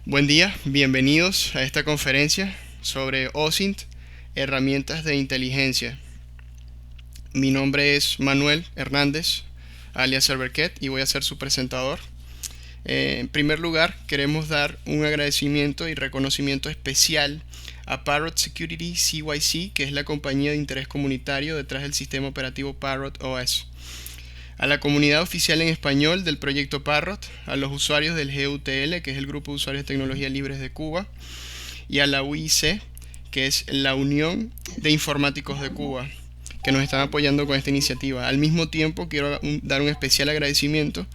Buen día, bienvenidos a esta conferencia sobre OSINT, herramientas de inteligencia. Mi nombre es Manuel Hernández, alias Serverket, y voy a ser su presentador. En primer lugar, queremos dar un agradecimiento y reconocimiento especial a Parrot Security CYC, que es la compañía de interés comunitario detrás del sistema operativo Parrot OS. A la comunidad oficial en español del proyecto Parrot, a los usuarios del GUTL, que es el Grupo de Usuarios de Tecnología Libres de Cuba, y a la UIC, que es la Unión de Informáticos de Cuba, que nos están apoyando con esta iniciativa. Al mismo tiempo, quiero dar un especial agradecimiento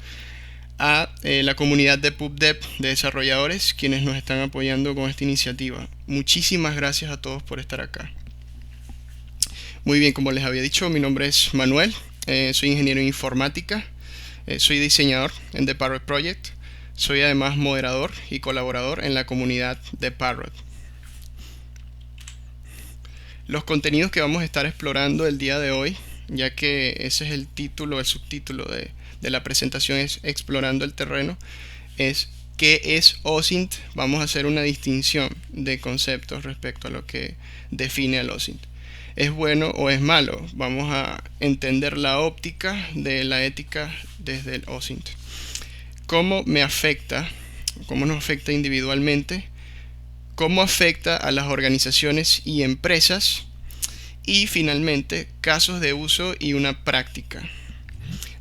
a la comunidad de PubDev de desarrolladores, quienes nos están apoyando con esta iniciativa. Muchísimas gracias a todos por estar acá. Muy bien, como les había dicho, mi nombre es Manuel. Soy ingeniero en informática, soy diseñador en The Parrot Project, soy además moderador y colaborador en la comunidad de Parrot. Los contenidos que vamos a estar explorando el día de hoy, ya que ese es el título, el subtítulo de la presentación, es Explorando el Terreno, es ¿qué es OSINT? Vamos a hacer una distinción de conceptos respecto a lo que define al OSINT. ¿Es bueno o es malo? Vamos a entender la óptica de la ética desde el OSINT. ¿Cómo me afecta? ¿Cómo nos afecta individualmente? ¿Cómo afecta a las organizaciones y empresas? Y finalmente, casos de uso y una práctica.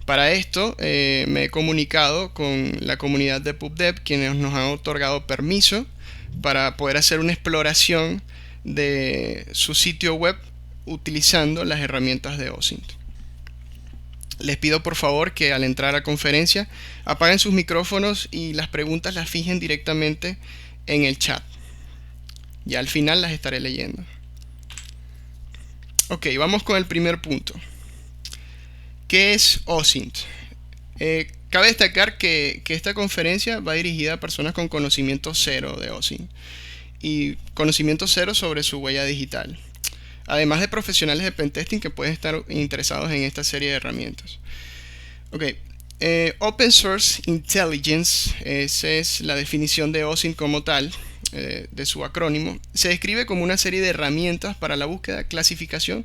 Para esto me he comunicado con la comunidad de PubDev, quienes nos han otorgado permiso para poder hacer una exploración de su sitio web utilizando las herramientas de OSINT. Les pido por favor que al entrar a la conferencia apaguen sus micrófonos y las preguntas las fijen directamente en el chat. Ya al final las estaré leyendo. Ok, vamos con el primer punto. ¿Qué es OSINT? Cabe destacar que esta conferencia va dirigida a personas con conocimiento cero de OSINT y conocimiento cero sobre su huella digital, además de profesionales de pentesting que pueden estar interesados en esta serie de herramientas. Open Source Intelligence, esa es la definición de OSINT como tal, de su acrónimo. Se describe como una serie de herramientas para la búsqueda, clasificación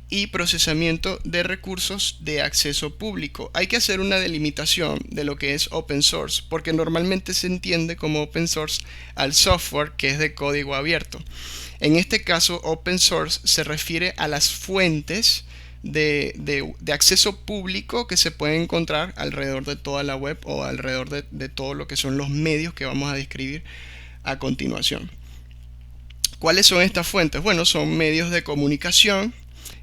y procesamiento de recursos de acceso público. Hay que hacer una delimitación de lo que es open source, porque normalmente se entiende como open source al software que es de código abierto. En este caso, open source se refiere a las fuentes de acceso público que se pueden encontrar alrededor de toda la web o alrededor de todo lo que son los medios que vamos a describir a continuación. ¿Cuáles son estas fuentes? Bueno, son medios de comunicación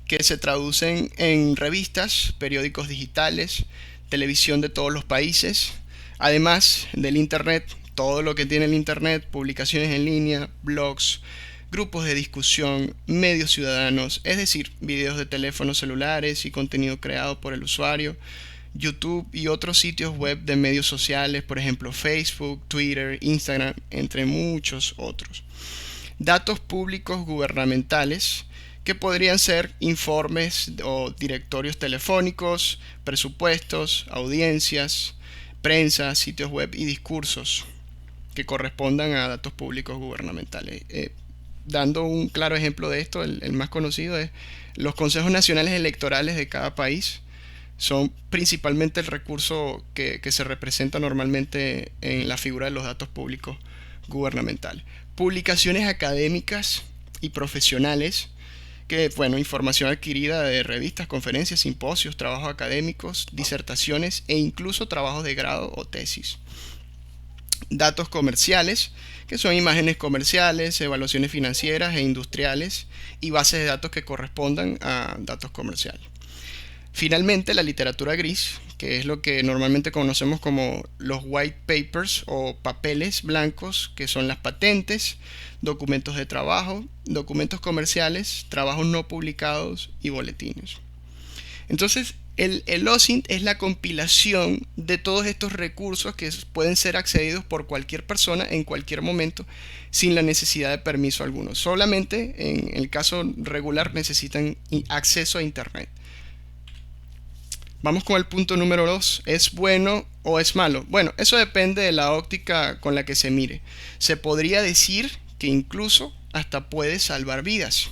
que se traducen en revistas, periódicos digitales, televisión de todos los países, además del internet, todo lo que tiene el internet, publicaciones en línea, blogs, grupos de discusión, medios ciudadanos, es decir, videos de teléfonos celulares y contenido creado por el usuario, YouTube y otros sitios web de medios sociales, por ejemplo Facebook, Twitter, Instagram, entre muchos otros. Datos públicos gubernamentales, que podrían ser informes o directorios telefónicos, presupuestos, audiencias, prensa, sitios web y discursos que correspondan a datos públicos gubernamentales. Dando un claro ejemplo de esto, el más conocido es los consejos nacionales electorales de cada país. Son principalmente el recurso que se representa normalmente en la figura de los datos públicos gubernamentales. Publicaciones académicas y profesionales, que, bueno, información adquirida de revistas, conferencias, simposios, trabajos académicos, disertaciones e incluso trabajos de grado o tesis. Datos comerciales, que son imágenes comerciales, evaluaciones financieras e industriales y bases de datos que correspondan a datos comerciales. Finalmente, la literatura gris, que es lo que normalmente conocemos como los white papers o papeles blancos, que son las patentes, documentos de trabajo, documentos comerciales, trabajos no publicados y boletines. Entonces, el OSINT es la compilación de todos estos recursos que pueden ser accedidos por cualquier persona en cualquier momento sin la necesidad de permiso alguno. Solamente en el caso regular necesitan acceso a internet. Vamos con el punto número 2. ¿Es bueno o es malo? Bueno, eso depende de la óptica con la que se mire. Se podría decir que incluso hasta puede salvar vidas.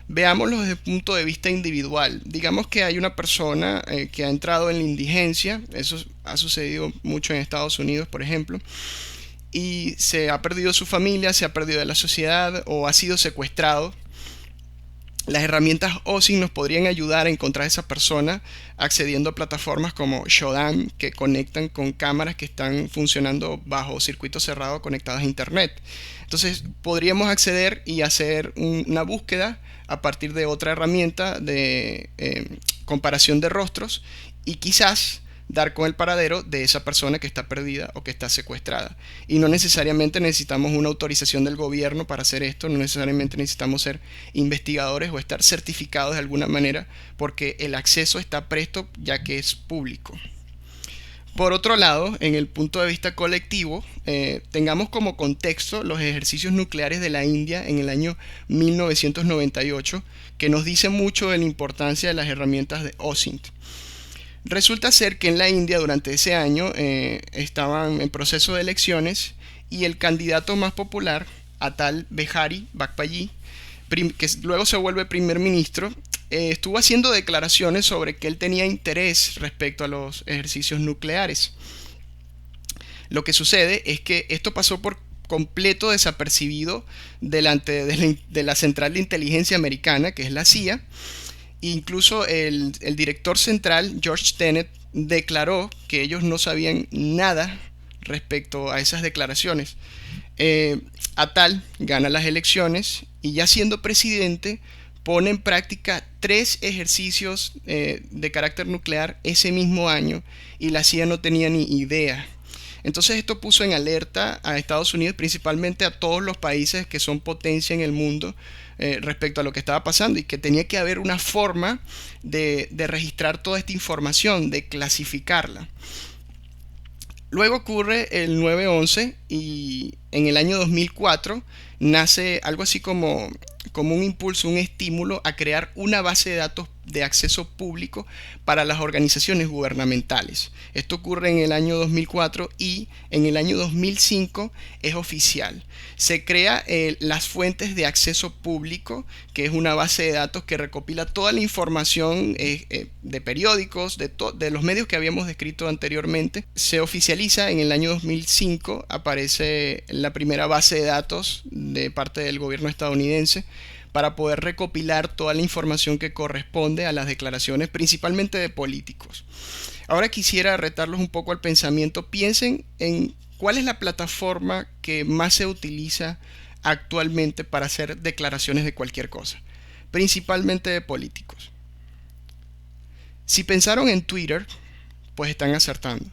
Veámoslo desde el punto de vista individual. Digamos que hay una persona que ha entrado en la indigencia, eso ha sucedido mucho en Estados Unidos, por ejemplo, y se ha perdido su familia, se ha perdido de la sociedad o ha sido secuestrado. Las herramientas OSINT nos podrían ayudar a encontrar a esa persona accediendo a plataformas como Shodan, que conectan con cámaras que están funcionando bajo circuito cerrado conectadas a internet. Entonces podríamos acceder y hacer una búsqueda a partir de otra herramienta de comparación de rostros y quizás dar con el paradero de esa persona que está perdida o que está secuestrada. Y no necesariamente necesitamos una autorización del gobierno para hacer esto, no necesariamente necesitamos ser investigadores o estar certificados de alguna manera, porque el acceso está presto ya que es público. Por otro lado, en el punto de vista colectivo, tengamos como contexto los ejercicios nucleares de la India en el año 1998, que nos dice mucho de la importancia de las herramientas de OSINT. Resulta ser que en la India durante ese año estaban en proceso de elecciones y el candidato más popular, Atal Bihari Vajpayee, que luego se vuelve primer ministro, estuvo haciendo declaraciones sobre que él tenía interés respecto a los ejercicios nucleares. Lo que sucede es que esto pasó por completo desapercibido delante de la Central de Inteligencia Americana, que es la CIA. Incluso el director central, George Tenet, declaró que ellos no sabían nada respecto a esas declaraciones. Atal gana las elecciones y ya siendo presidente pone en práctica 3 ejercicios de carácter nuclear ese mismo año y la CIA no tenía ni idea. Entonces esto puso en alerta a Estados Unidos, principalmente a todos los países que son potencia en el mundo, respecto a lo que estaba pasando y que tenía que haber una forma de registrar toda esta información, de clasificarla. Luego ocurre el 9/11 y en el año 2004 nace algo así como un impulso, un estímulo a crear una base de datos de acceso público para las organizaciones gubernamentales. Esto ocurre en el año 2004 y en el año 2005 es oficial. Se crea las fuentes de acceso público, que es una base de datos que recopila toda la información de periódicos, de los medios que habíamos descrito anteriormente. Se oficializa en el año 2005, aparece la primera base de datos de parte del gobierno estadounidense para poder recopilar toda la información que corresponde a las declaraciones, principalmente de políticos. Ahora quisiera retarlos un poco al pensamiento. Piensen en cuál es la plataforma que más se utiliza actualmente para hacer declaraciones de cualquier cosa, principalmente de políticos. Si pensaron en Twitter, pues están acertando,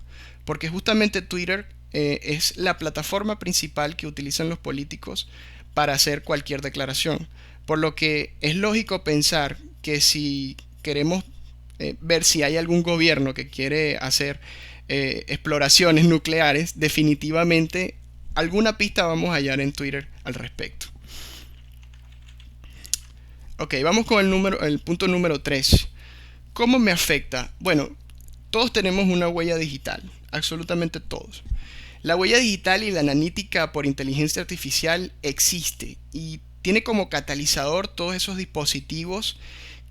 porque justamente Twitter es la plataforma principal que utilizan los políticos para hacer cualquier declaración. Por lo que es lógico pensar que si queremos ver si hay algún gobierno que quiere hacer exploraciones nucleares, definitivamente alguna pista vamos a hallar en Twitter al respecto. Ok, vamos con el punto número 3. ¿Cómo me afecta? Bueno, todos tenemos una huella digital, absolutamente todos. La huella digital y la analítica por inteligencia artificial existe y tiene como catalizador todos esos dispositivos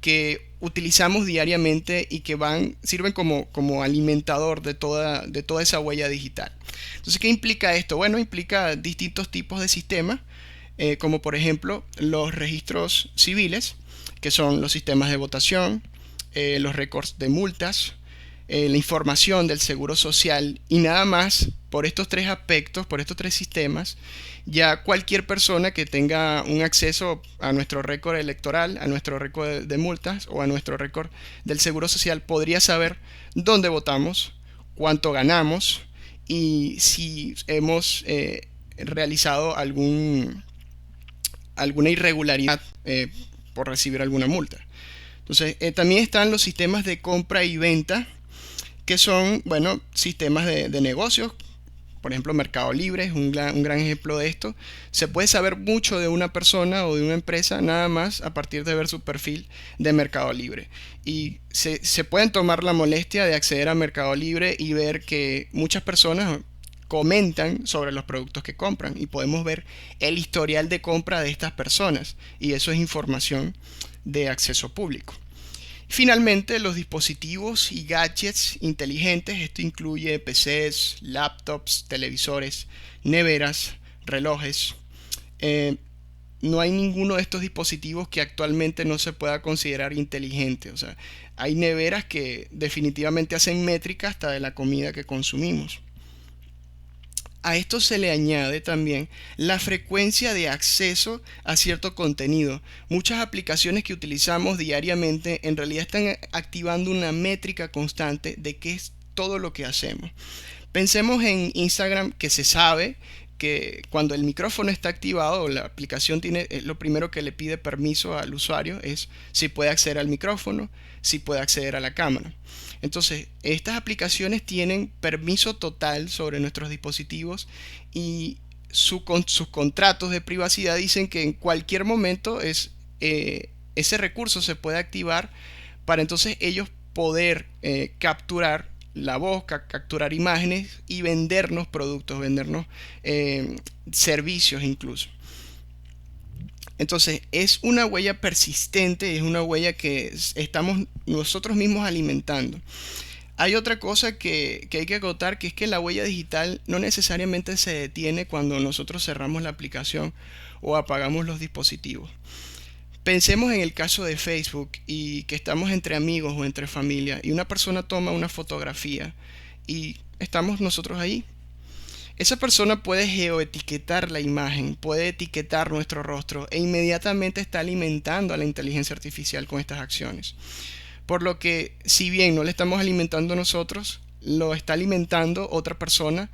que utilizamos diariamente y que sirven como alimentador de toda esa huella digital. Entonces, ¿qué implica esto? Bueno, implica distintos tipos de sistemas, como por ejemplo los registros civiles, que son los sistemas de votación, los récords de multas, la información del seguro social y nada más. Por estos 3 aspectos, por estos 3 sistemas, ya cualquier persona que tenga un acceso a nuestro récord electoral, a nuestro récord de multas o a nuestro récord del seguro social podría saber dónde votamos, cuánto ganamos y si hemos realizado alguna irregularidad por recibir alguna multa. Entonces, también están los sistemas de compra y venta, que son, bueno, sistemas de negocios, Por ejemplo, Mercado Libre es un gran ejemplo de esto. Se puede saber mucho de una persona o de una empresa nada más a partir de ver su perfil de Mercado Libre. Y se pueden tomar la molestia de acceder a Mercado Libre y ver que muchas personas comentan sobre los productos que compran y podemos ver el historial de compra de estas personas, y eso es información de acceso público. Finalmente, los dispositivos y gadgets inteligentes. Esto incluye PCs, laptops, televisores, neveras, relojes. No hay ninguno de estos dispositivos que actualmente no se pueda considerar inteligente. O sea, hay neveras que definitivamente hacen métrica hasta de la comida que consumimos. A esto se le añade también la frecuencia de acceso a cierto contenido. Muchas aplicaciones que utilizamos diariamente en realidad están activando una métrica constante de qué es todo lo que hacemos. Pensemos en Instagram, que se sabe que cuando el micrófono está activado, la aplicación tiene lo primero que le pide permiso al usuario es si puede acceder al micrófono, si puede acceder a la cámara. Entonces, estas aplicaciones tienen permiso total sobre nuestros dispositivos y sus contratos de privacidad dicen que en cualquier momento ese recurso se puede activar para entonces ellos poder capturar la voz, capturar imágenes y vendernos productos, vendernos servicios incluso. Entonces es una huella persistente, es una huella que estamos nosotros mismos alimentando. Hay otra cosa que hay que acotar, que es que la huella digital no necesariamente se detiene cuando nosotros cerramos la aplicación o apagamos los dispositivos. Pensemos en el caso de Facebook y que estamos entre amigos o entre familia y una persona toma una fotografía y estamos nosotros ahí. Esa persona puede geoetiquetar la imagen, puede etiquetar nuestro rostro e inmediatamente está alimentando a la inteligencia artificial con estas acciones. Por lo que, si bien no le estamos alimentando nosotros, lo está alimentando otra persona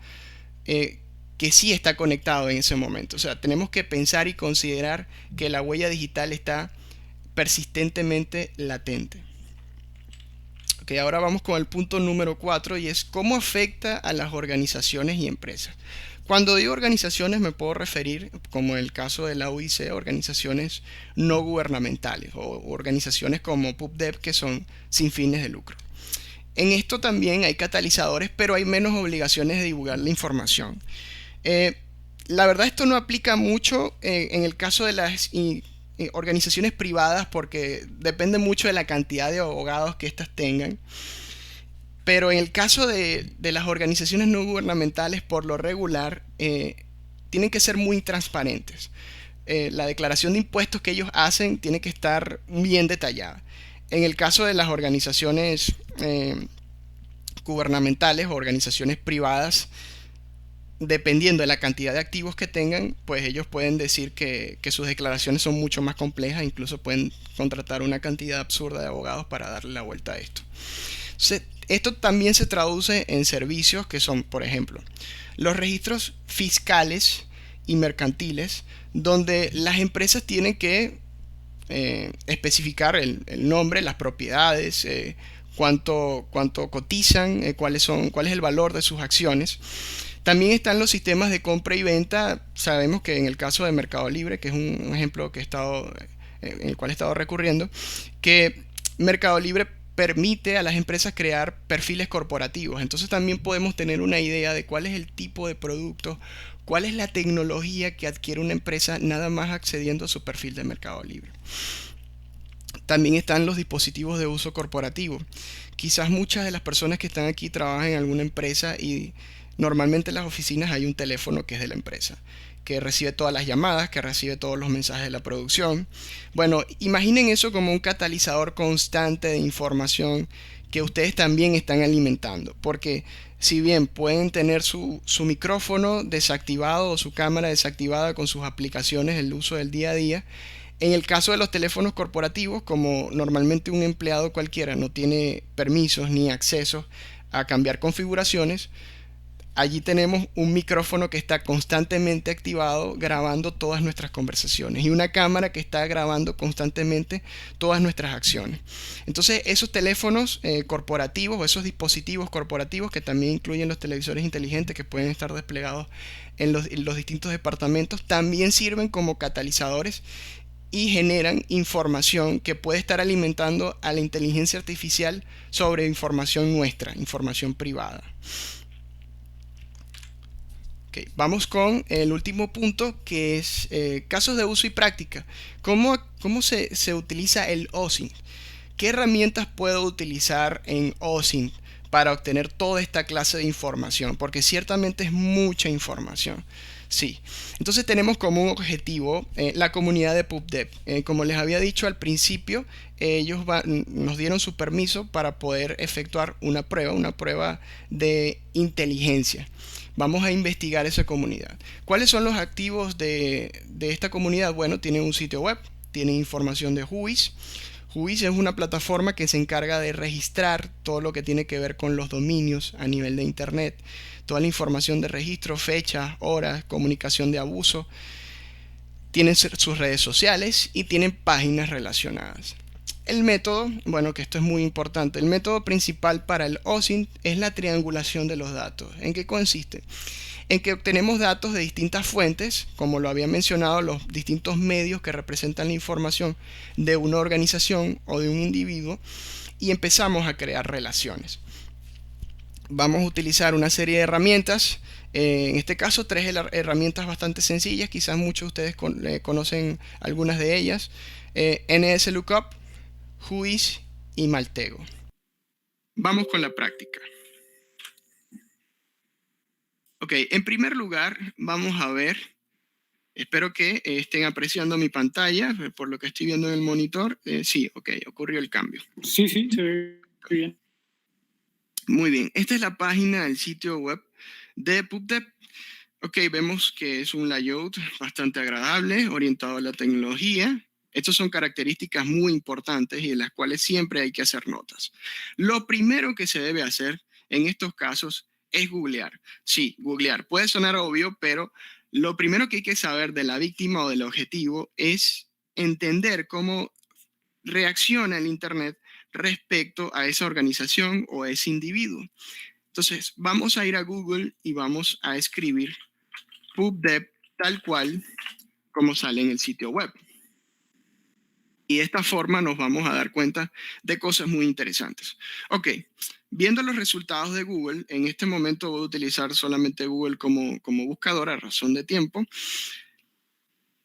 que sí está conectado en ese momento. O sea, tenemos que pensar y considerar que la huella digital está persistentemente latente. Okay, ahora vamos con el punto número 4 y es cómo afecta a las organizaciones y empresas. Cuando digo organizaciones me puedo referir, como en el caso de la OIC, a organizaciones no gubernamentales o organizaciones como PubDev que son sin fines de lucro. En esto también hay catalizadores, pero hay menos obligaciones de divulgar la información. La verdad esto no aplica mucho en el caso de las organizaciones privadas porque depende mucho de la cantidad de abogados que éstas tengan. Pero en el caso de las organizaciones no gubernamentales, por lo regular, tienen que ser muy transparentes. La declaración de impuestos que ellos hacen tiene que estar bien detallada. En el caso de las organizaciones gubernamentales o organizaciones privadas, dependiendo de la cantidad de activos que tengan, pues ellos pueden decir que sus declaraciones son mucho más complejas, incluso pueden contratar una cantidad absurda de abogados para darle la vuelta a esto. Esto también se traduce en servicios que son, por ejemplo, los registros fiscales y mercantiles, donde las empresas tienen que especificar el nombre, las propiedades, cuánto cotizan, cuál es el valor de sus acciones. También están los sistemas de compra y venta. Sabemos que en el caso de Mercado Libre, que es un ejemplo en el cual he estado recurriendo, que Mercado Libre permite a las empresas crear perfiles corporativos. Entonces también podemos tener una idea de cuál es el tipo de producto, cuál es la tecnología que adquiere una empresa nada más accediendo a su perfil de Mercado Libre. También están los dispositivos de uso corporativo. Quizás muchas de las personas que están aquí trabajan en alguna empresa y normalmente en las oficinas hay un teléfono que es de la empresa, que recibe todas las llamadas, que recibe todos los mensajes de la producción. Bueno, imaginen eso como un catalizador constante de información que ustedes también están alimentando, porque si bien pueden tener su micrófono desactivado o su cámara desactivada con sus aplicaciones, el uso del día a día, en el caso de los teléfonos corporativos, como normalmente un empleado cualquiera no tiene permisos ni accesos a cambiar configuraciones, allí tenemos un micrófono que está constantemente activado grabando todas nuestras conversaciones y una cámara que está grabando constantemente todas nuestras acciones. Entonces esos teléfonos corporativos o esos dispositivos corporativos, que también incluyen los televisores inteligentes que pueden estar desplegados en los distintos departamentos, también sirven como catalizadores y generan información que puede estar alimentando a la inteligencia artificial sobre información nuestra, información privada. Okay, vamos con el último punto, que es casos de uso y práctica. ¿Cómo se utiliza el OSINT? ¿Qué herramientas puedo utilizar en OSINT para obtener toda esta clase de información? Porque ciertamente es mucha información. Sí, entonces tenemos como un objetivo la comunidad de PubDev. Como les había dicho al principio, ellos nos dieron su permiso para poder efectuar una prueba de inteligencia. Vamos a investigar esa comunidad. ¿Cuáles son los activos de esta comunidad? Bueno, tienen un sitio web, tienen información de Whois. Whois es una plataforma que se encarga de registrar todo lo que tiene que ver con los dominios a nivel de internet, toda la información de registro, fechas, horas, comunicación de abuso. Tienen sus redes sociales y tienen páginas relacionadas. El método, bueno, que esto es muy importante, el método principal para el OSINT es la triangulación de los datos. ¿En qué consiste? En que obtenemos datos de distintas fuentes, como lo había mencionado, los distintos medios que representan la información de una organización o de un individuo, y empezamos a crear relaciones. Vamos a utilizar una serie de herramientas, en este caso 3 herramientas bastante sencillas, quizás muchos de ustedes conocen algunas de ellas: NSLOOKUP, Whois y Maltego. Vamos con la práctica. Ok, en primer lugar vamos a ver, espero que estén apreciando mi pantalla, por lo que estoy viendo en el monitor. Sí, ok, ocurrió el cambio. Sí, se ve bien. Muy bien, esta es la página del sitio web de PubDev. Ok, vemos que es un layout bastante agradable, orientado a la tecnología. Estas son características muy importantes y de las cuales siempre hay que hacer notas. Lo primero que se debe hacer en estos casos es googlear. Sí, googlear. Puede sonar obvio, pero lo primero que hay que saber de la víctima o del objetivo es entender cómo reacciona el Internet respecto a esa organización o a ese individuo. Entonces, vamos a ir a Google y vamos a escribir PubDev tal cual como sale en el sitio web. Y de esta forma nos vamos a dar cuenta de cosas muy interesantes. Ok, viendo los resultados de Google, en este momento voy a utilizar solamente Google como buscador a razón de tiempo.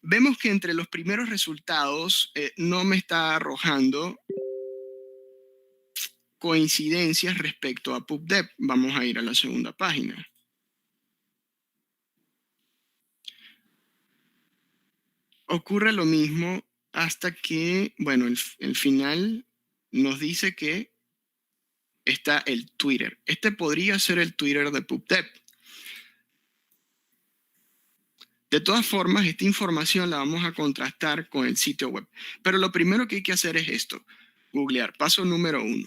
Vemos que entre los primeros resultados no me está arrojando coincidencias respecto a PubDev. Vamos a ir a la segunda página. Ocurre lo mismo hasta que, bueno, el final nos dice que está el Twitter. Este podría ser el Twitter de PubDev. De todas formas, esta información la vamos a contrastar con el sitio web. Pero lo primero que hay que hacer es esto: googlear, paso número 1,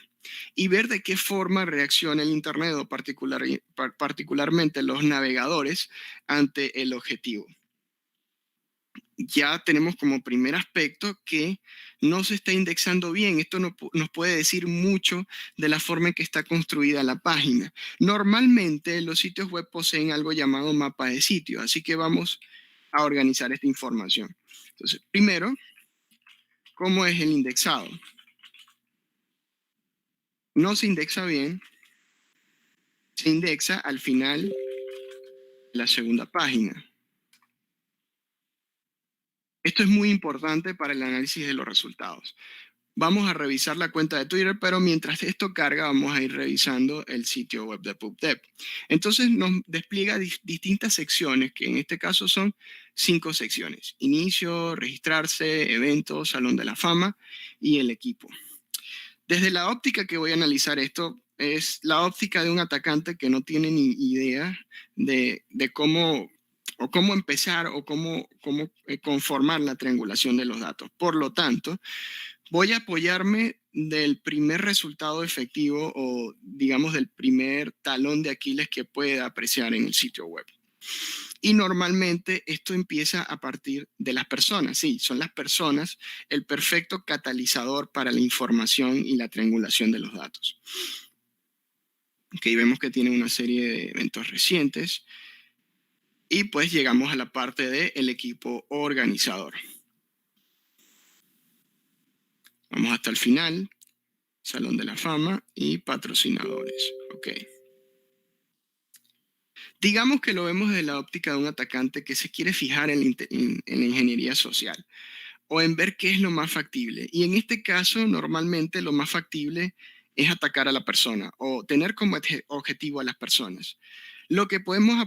y ver de qué forma reacciona el Internet o particularmente los navegadores ante el objetivo. Ya tenemos como primer aspecto que no se está indexando bien. Esto nos puede decir mucho de la forma en que está construida la página. Normalmente los sitios web poseen algo llamado mapa de sitio, así que vamos a organizar esta información. Entonces, primero, ¿cómo es el indexado? No se indexa bien, se indexa al final de la segunda página. Esto es muy importante para el análisis de los resultados. Vamos a revisar la cuenta de Twitter, pero mientras esto carga vamos a ir revisando el sitio web de PubDev. Entonces nos despliega distintas secciones, que en este caso son 5 secciones: inicio, registrarse, eventos, salón de la fama y el equipo. Desde la óptica que voy a analizar esto, es la óptica de un atacante que no tiene ni idea de cómo empezar o cómo conformar la triangulación de los datos. Por lo tanto, Voy a apoyarme del primer resultado efectivo o digamos del primer talón de Aquiles que pueda apreciar en el sitio web. Y normalmente esto empieza a partir de las personas. Sí, son las personas el perfecto catalizador para la información y la triangulación de los datos. Ok, vemos que tiene una serie de eventos recientes. Y pues llegamos a la parte del equipo organizador. Vamos hasta el final. Salón de la Fama y patrocinadores. Ok. Digamos que lo vemos desde la óptica de un atacante que se quiere fijar en la ingeniería social o en ver qué es lo más factible. Y en este caso, normalmente lo más factible es atacar a la persona o tener como objetivo a las personas. Lo que podemos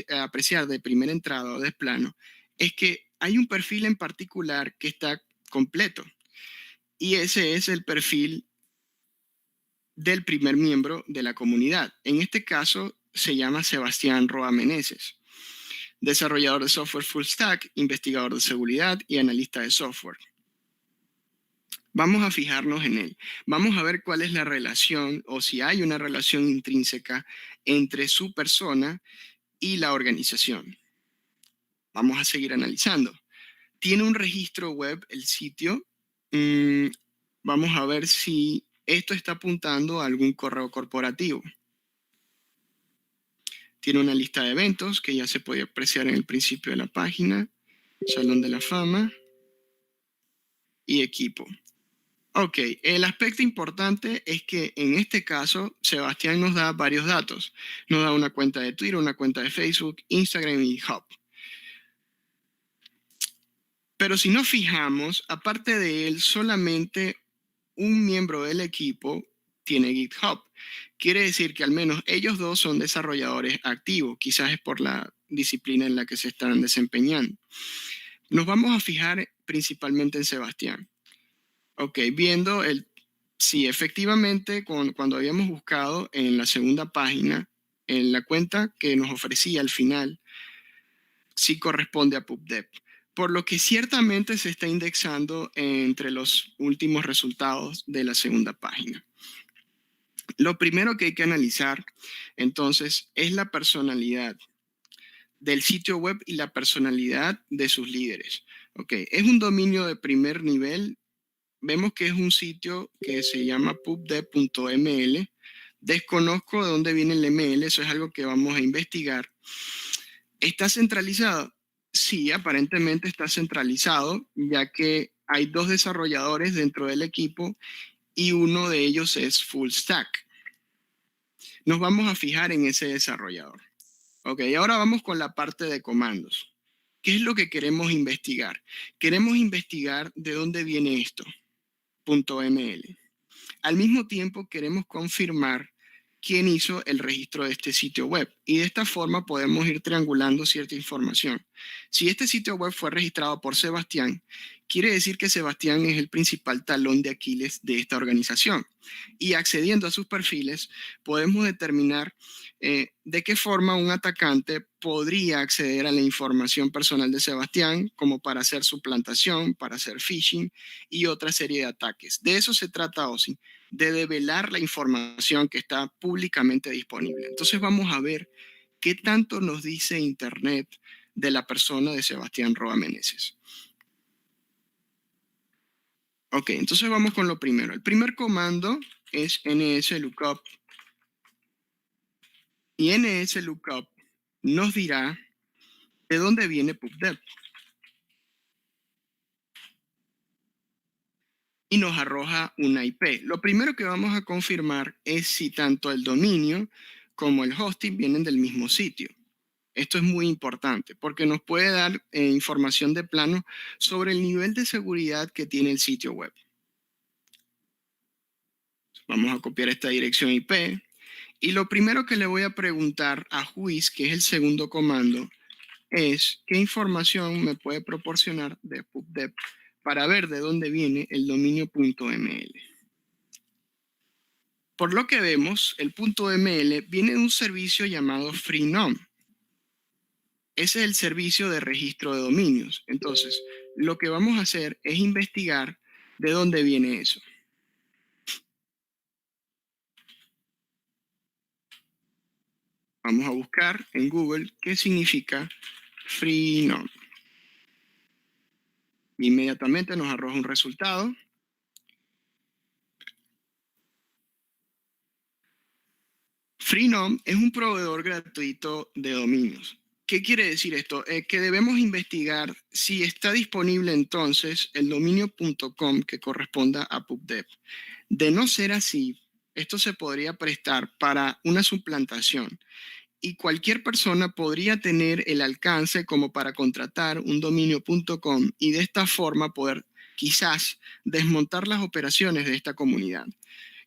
apreciar de primera entrada o de plano es que hay un perfil en particular que está completo. Y ese es el perfil del primer miembro de la comunidad. En este caso se llama Sebastián Roa Meneses, desarrollador de software full stack, investigador de seguridad y analista de software. Vamos a fijarnos en él. Vamos a ver cuál es la relación o si hay una relación intrínseca entre su persona y la organización. Vamos a seguir analizando. Tiene un registro web el sitio. Vamos a ver si esto está apuntando a algún correo corporativo. Tiene una lista de eventos que ya se puede apreciar en el principio de la página. Salón de la Fama y equipo. Ok, el aspecto importante es que en este caso Sebastián nos da varios datos. Nos da una cuenta de Twitter, una cuenta de Facebook, Instagram y GitHub. Pero si nos fijamos, aparte de él, solamente un miembro del equipo tiene GitHub. Quiere decir que al menos ellos dos son desarrolladores activos, quizás es por la disciplina en la que se están desempeñando. Nos vamos a fijar principalmente en Sebastián. Ok, viendo sí, efectivamente, cuando habíamos buscado en la segunda página, en la cuenta que nos ofrecía al final, sí corresponde a PubDev, por lo que ciertamente se está indexando entre los últimos resultados de la segunda página. Lo primero que hay que analizar, entonces, es la personalidad del sitio web y la personalidad de sus líderes. Ok, es un dominio de primer nivel. Vemos que es un sitio que se llama pubdev.ml. Desconozco de dónde viene el ML, eso es algo que vamos a investigar. ¿Está centralizado? Sí, aparentemente está centralizado, ya que hay dos desarrolladores dentro del equipo y uno de ellos es full stack. Nos vamos a fijar en ese desarrollador. Ok, ahora vamos con la parte de comandos. ¿Qué es lo que queremos investigar? Queremos investigar de dónde viene esto. .ml. Al mismo tiempo queremos confirmar quién hizo el registro de este sitio web y de esta forma podemos ir triangulando cierta información. Si este sitio web fue registrado por Sebastián, quiere decir que Sebastián es el principal talón de Aquiles de esta organización y accediendo a sus perfiles podemos determinar de qué forma un atacante podría acceder a la información personal de Sebastián como para hacer suplantación, para hacer phishing y otra serie de ataques. De eso se trata OSI, de develar la información que está públicamente disponible. Entonces vamos a ver qué tanto nos dice Internet de la persona de Sebastián Roa Meneses. Ok, entonces vamos con lo primero. El primer comando es nslookup. Y nslookup nos dirá de dónde viene PubDev. Y nos arroja una IP. Lo primero que vamos a confirmar es si tanto el dominio como el hosting vienen del mismo sitio. Esto es muy importante porque nos puede dar información de plano sobre el nivel de seguridad que tiene el sitio web. Vamos a copiar esta dirección IP y lo primero que le voy a preguntar a Juiz, que es el segundo comando, es qué información me puede proporcionar de PubDev para ver de dónde viene el dominio .ml. Por lo que vemos, el .ml viene de un servicio llamado Freenom. Ese es el servicio de registro de dominios. Entonces, lo que vamos a hacer es investigar ¿De dónde viene eso? Vamos a buscar en Google qué significa Freenom. Inmediatamente nos arroja un resultado. Freenom es un proveedor gratuito de dominios. ¿Qué quiere decir esto? Que debemos investigar si está disponible entonces el dominio.com que corresponda a PubDev. De no ser así, esto se podría prestar para una suplantación y cualquier persona podría tener el alcance como para contratar un dominio.com y de esta forma poder quizás desmontar las operaciones de esta comunidad.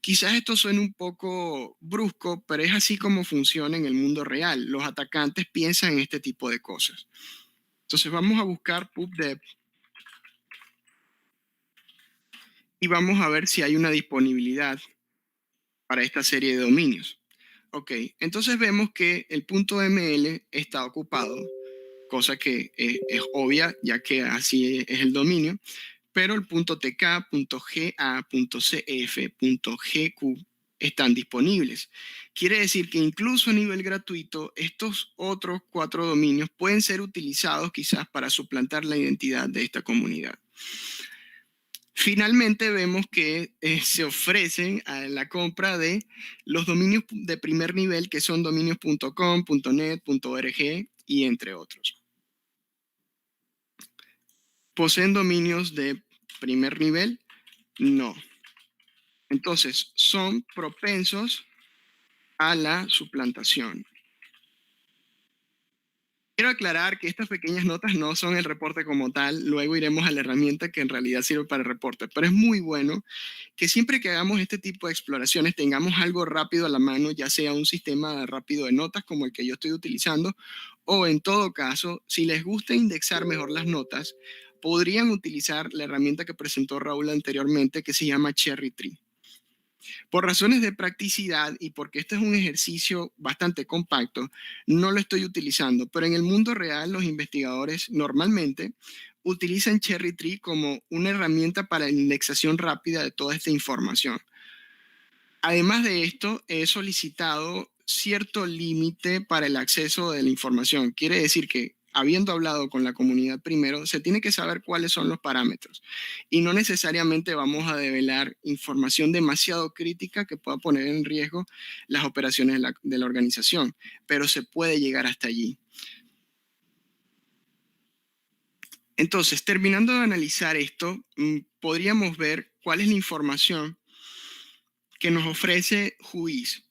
Quizás esto suene un poco brusco, pero es así como funciona en el mundo real. Los atacantes piensan en este tipo de cosas. Entonces vamos a buscar PubDev y vamos a ver si hay una disponibilidad para esta serie de dominios. Ok, entonces vemos que el .ml está ocupado, cosa que es obvia, ya que así es el dominio, pero el .tk, .ga, .cf, .gq están disponibles. Quiere decir que incluso a nivel gratuito, estos otros 4 dominios pueden ser utilizados quizás para suplantar la identidad de esta comunidad. Finalmente vemos que se ofrecen a la compra de los dominios de primer nivel, que son dominios.com, .net, .org y entre otros. ¿Poseen dominios de primer nivel? No. Entonces, son propensos a la suplantación. Quiero aclarar que estas pequeñas notas no son el reporte como tal, luego iremos a la herramienta que en realidad sirve para el reporte, pero es muy bueno que siempre que hagamos este tipo de exploraciones tengamos algo rápido a la mano, ya sea un sistema rápido de notas como el que yo estoy utilizando, o en todo caso, si les gusta indexar mejor las notas, podrían utilizar la herramienta que presentó Raúl anteriormente que se llama Cherry Tree. Por razones de practicidad y porque este es un ejercicio bastante compacto, no lo estoy utilizando, pero en el mundo real los investigadores normalmente utilizan Cherry Tree como una herramienta para la indexación rápida de toda esta información. Además de esto, he solicitado cierto límite para el acceso de la información. Quiere decir que, habiendo hablado con la comunidad primero, se tiene que saber cuáles son los parámetros. Y no necesariamente vamos a develar información demasiado crítica que pueda poner en riesgo las operaciones de la organización, pero se puede llegar hasta allí. Entonces, terminando de analizar esto, podríamos ver cuál es la información que nos ofrece Whois.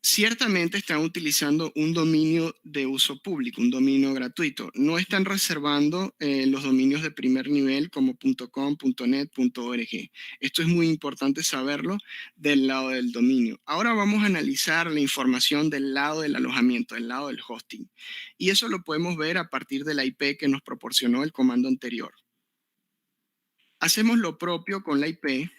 Ciertamente están utilizando un dominio de uso público, un dominio gratuito. No están reservando los dominios de primer nivel como .com, .net, .org. Esto es muy importante saberlo del lado del dominio. Ahora vamos a analizar la información del lado del alojamiento, del lado del hosting. Y eso lo podemos ver a partir de la IP que nos proporcionó el comando anterior. Hacemos lo propio con la IP.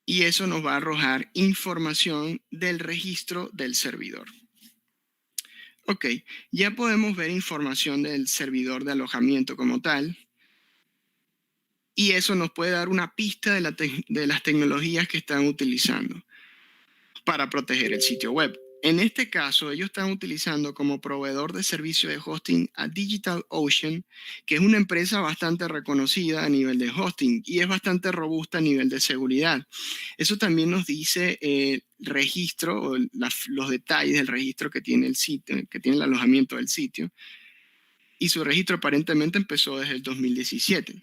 Y eso nos va a arrojar información del registro del servidor. Ok, ya podemos ver información del servidor de alojamiento como tal. Y eso nos puede dar una pista de las tecnologías que están utilizando para proteger el sitio web. En este caso, ellos están utilizando como proveedor de servicio de hosting a DigitalOcean, que es una empresa bastante reconocida a nivel de hosting y es bastante robusta a nivel de seguridad. Eso también nos dice el registro o los detalles del registro que tiene el sitio, que tiene el alojamiento del sitio. Y su registro aparentemente empezó desde el 2017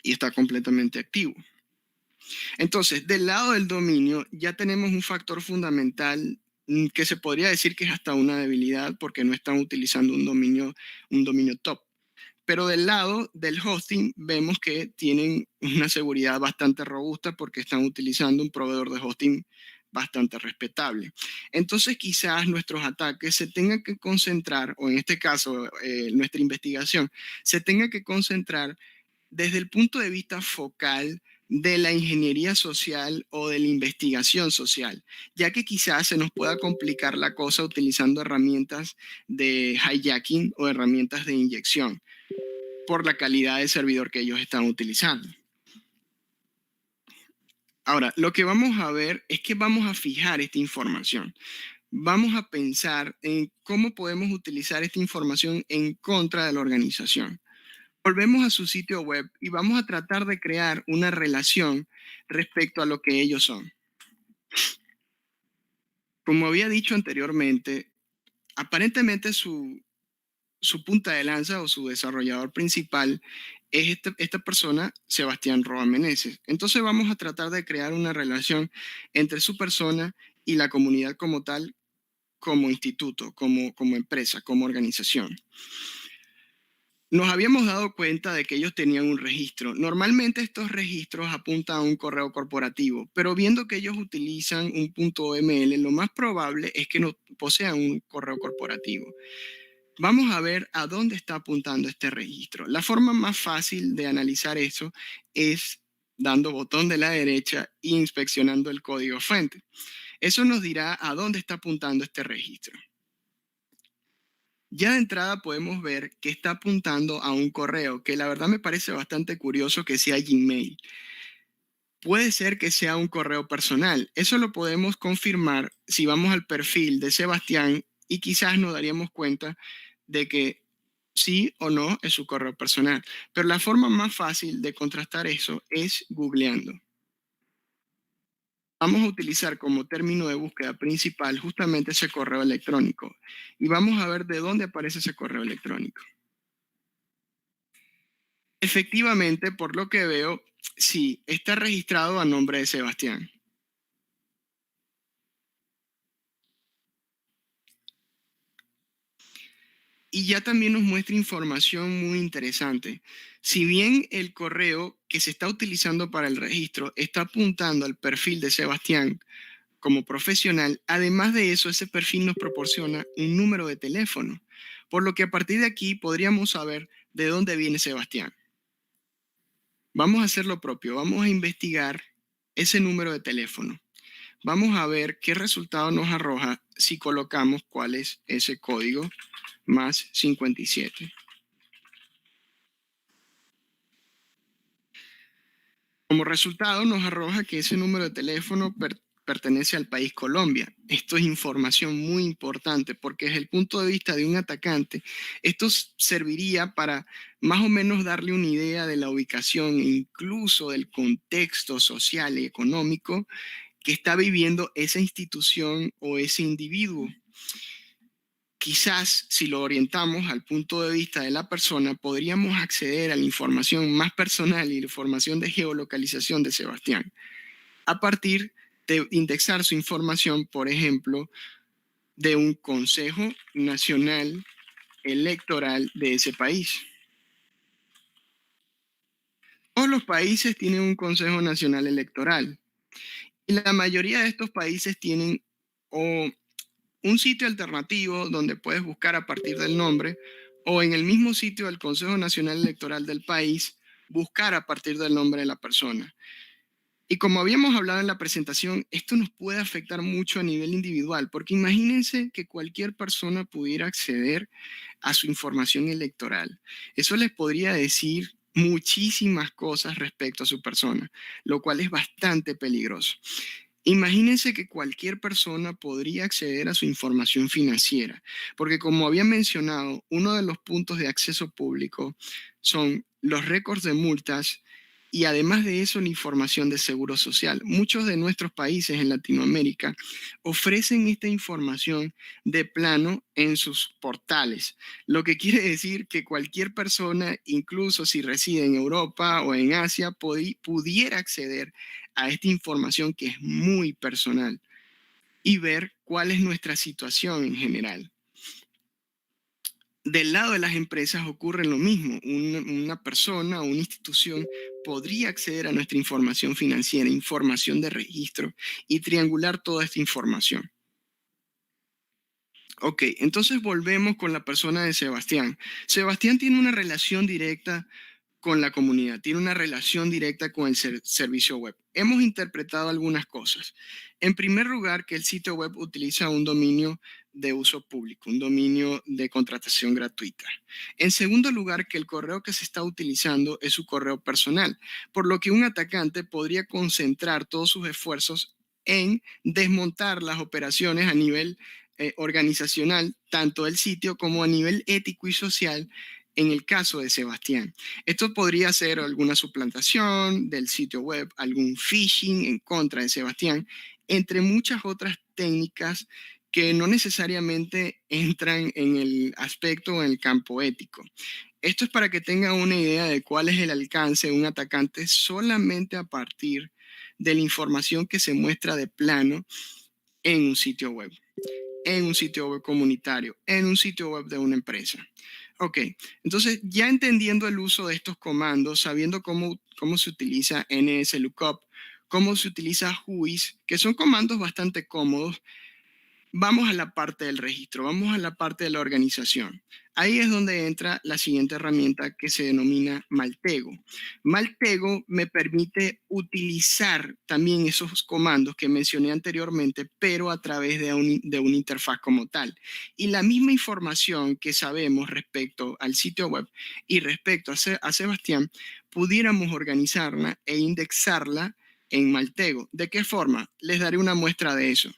y está completamente activo. Entonces, del lado del dominio ya tenemos un factor fundamental que se podría decir que es hasta una debilidad porque no están utilizando un dominio top. Pero del lado del hosting vemos que tienen una seguridad bastante robusta porque están utilizando un proveedor de hosting bastante respetable. Entonces quizás nuestros ataques se tengan que concentrar, o en este caso nuestra investigación, se tenga que concentrar desde el punto de vista focal de la ingeniería social o de la investigación social, ya que quizás se nos pueda complicar la cosa utilizando herramientas de hijacking o herramientas de inyección por la calidad de servidor que ellos están utilizando. Ahora, lo que vamos a ver es que vamos a fijar esta información. Vamos a pensar en cómo podemos utilizar esta información en contra de la organización. Volvemos a su sitio web y vamos a tratar de crear una relación respecto a lo que ellos son. Como había dicho anteriormente, aparentemente su punta de lanza o su desarrollador principal es esta persona, Sebastián Roa Meneses. Entonces vamos a tratar de crear una relación entre su persona y la comunidad como tal, como instituto, como empresa, como organización. Nos habíamos dado cuenta de que ellos tenían un registro. Normalmente estos registros apuntan a un correo corporativo, pero viendo que ellos utilizan un .ml, lo más probable es que no posean un correo corporativo. Vamos a ver a dónde está apuntando este registro. La forma más fácil de analizar eso es dando botón de la derecha e inspeccionando el código fuente. Eso nos dirá a dónde está apuntando este registro. Ya de entrada podemos ver que está apuntando a un correo, que la verdad me parece bastante curioso que sea Gmail. Puede ser que sea un correo personal. Eso lo podemos confirmar si vamos al perfil de Sebastián y quizás nos daríamos cuenta de que sí o no es su correo personal. Pero la forma más fácil de contrastar eso es googleando. Vamos a utilizar como término de búsqueda principal justamente ese correo electrónico y vamos a ver de dónde aparece ese correo electrónico. Efectivamente, por lo que veo, sí, está registrado a nombre de Sebastián. Y ya también nos muestra información muy interesante. Si bien el correo que se está utilizando para el registro está apuntando al perfil de Sebastián como profesional, además de eso, ese perfil nos proporciona un número de teléfono, por lo que a partir de aquí podríamos saber de dónde viene Sebastián. Vamos a hacer lo propio, vamos a investigar ese número de teléfono. Vamos a ver qué resultado nos arroja si colocamos cuál es ese código más 57. Como resultado nos arroja que ese número de teléfono pertenece al país Colombia. Esto es información muy importante porque desde el punto de vista de un atacante, esto serviría para más o menos darle una idea de la ubicación e incluso del contexto social y económico que está viviendo esa institución o ese individuo. Quizás si lo orientamos al punto de vista de la persona, podríamos acceder a la información más personal y la información de geolocalización de Sebastián a partir de indexar su información, por ejemplo, de un Consejo Nacional Electoral de ese país. Todos los países tienen un Consejo Nacional Electoral y la mayoría de estos países tienen o un sitio alternativo donde puedes buscar a partir del nombre o en el mismo sitio del Consejo Nacional Electoral del país buscar a partir del nombre de la persona. Y como habíamos hablado en la presentación, esto nos puede afectar mucho a nivel individual, porque imagínense que cualquier persona pudiera acceder a su información electoral. Eso les podría decir muchísimas cosas respecto a su persona, lo cual es bastante peligroso. Imagínense que cualquier persona podría acceder a su información financiera, porque como había mencionado, uno de los puntos de acceso público son los récords de multas y además de eso la información de seguro social. Muchos de nuestros países en Latinoamérica ofrecen esta información de plano en sus portales, lo que quiere decir que cualquier persona, incluso si reside en Europa o en Asia, pudiera acceder a esta información que es muy personal y ver cuál es nuestra situación en general. Del lado de las empresas ocurre lo mismo. Una persona o una institución podría acceder a nuestra información financiera, información de registro y triangular toda esta información. Ok, entonces volvemos con la persona de Sebastián. Sebastián tiene una relación directa con la comunidad, tiene una relación directa con el servicio web. Hemos interpretado algunas cosas. En primer lugar, que el sitio web utiliza un dominio de uso público, un dominio de contratación gratuita. En segundo lugar, que el correo que se está utilizando es su correo personal, por lo que un atacante podría concentrar todos sus esfuerzos en desmontar las operaciones a nivel organizacional, tanto del sitio como a nivel ético y social, en el caso de Sebastián. Esto podría ser alguna suplantación del sitio web, algún phishing en contra de Sebastián, entre muchas otras técnicas que no necesariamente entran en el aspecto o en el campo ético. Esto es para que tengan una idea de cuál es el alcance de un atacante solamente a partir de la información que se muestra de plano en un sitio web, en un sitio web comunitario, en un sitio web de una empresa. Ok, entonces ya entendiendo el uso de estos comandos, sabiendo cómo se utiliza NSLOOKUP, cómo se utiliza WHOIS, que son comandos bastante cómodos, vamos a la parte del registro, vamos a la parte de la organización. Ahí es donde entra la siguiente herramienta que se denomina Maltego. Maltego me permite utilizar también esos comandos que mencioné anteriormente, pero a través de una interfaz como tal. Y la misma información que sabemos respecto al sitio web y respecto a Sebastián, pudiéramos organizarla e indexarla en Maltego. ¿De qué forma? Les daré una muestra de eso.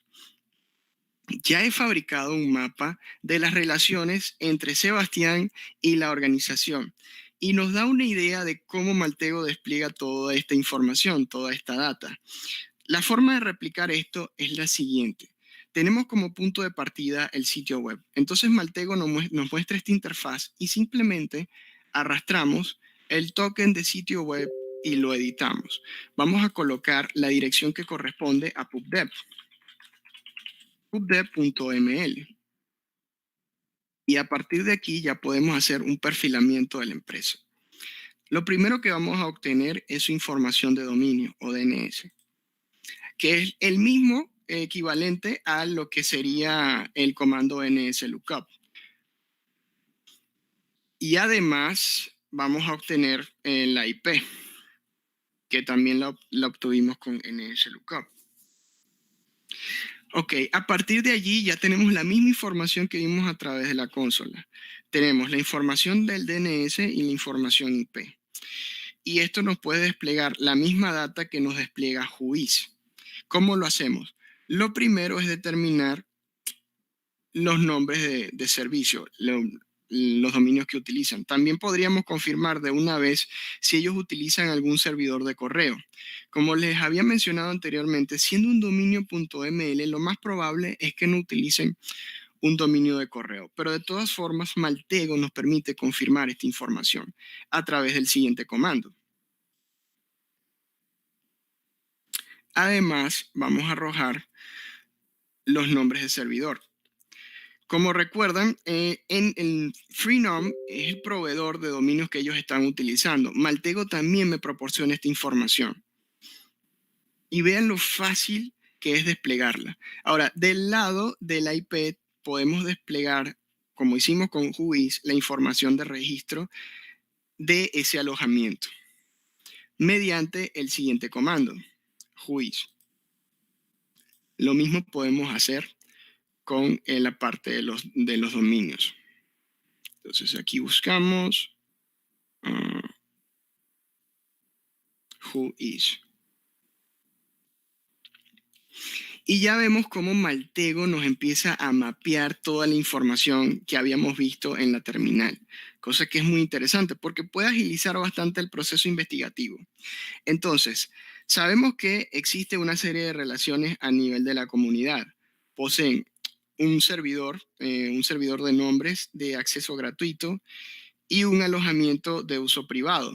Ya he fabricado un mapa de las relaciones entre Sebastián y la organización y nos da una idea de cómo Maltego despliega toda esta información, toda esta data. La forma de replicar esto es la siguiente. Tenemos como punto de partida el sitio web. Entonces Maltego nos muestra esta interfaz y simplemente arrastramos el token de sitio web y lo editamos. Vamos a colocar la dirección que corresponde a pubdev. pubdev.ml. Y a partir de aquí ya podemos hacer un perfilamiento de la empresa. Lo primero que vamos a obtener es su información de dominio o DNS, que es el mismo equivalente a lo que sería el comando NSLOOKUP. Y además vamos a obtener la IP, que también la obtuvimos con NSLOOKUP. Ok, a partir de allí ya tenemos la misma información que vimos a través de la consola. Tenemos la información del DNS y la información IP. Y esto nos puede desplegar la misma data que nos despliega WHOIS. ¿Cómo lo hacemos? Lo primero es determinar los nombres de servicio, los dominios que utilizan. También podríamos confirmar de una vez si ellos utilizan algún servidor de correo. Como les había mencionado anteriormente, siendo un dominio.ml, lo más probable es que no utilicen un dominio de correo. Pero de todas formas, Maltego nos permite confirmar esta información a través del siguiente comando. Además, vamos a arrojar los nombres de servidor. Como recuerdan, en el Freenom es el proveedor de dominios que ellos están utilizando. Maltego también me proporciona esta información. Y vean lo fácil que es desplegarla. Ahora, del lado de la IP podemos desplegar, como hicimos con WHOIS, la información de registro de ese alojamiento mediante el siguiente comando, WHOIS. Lo mismo podemos hacer con la parte de los dominios. Entonces aquí buscamos WHOIS. Y ya vemos cómo Maltego nos empieza a mapear toda la información que habíamos visto en la terminal, cosa que es muy interesante porque puede agilizar bastante el proceso investigativo. Entonces, sabemos que existe una serie de relaciones a nivel de la comunidad. Poseen un servidor de nombres de acceso gratuito y un alojamiento de uso privado.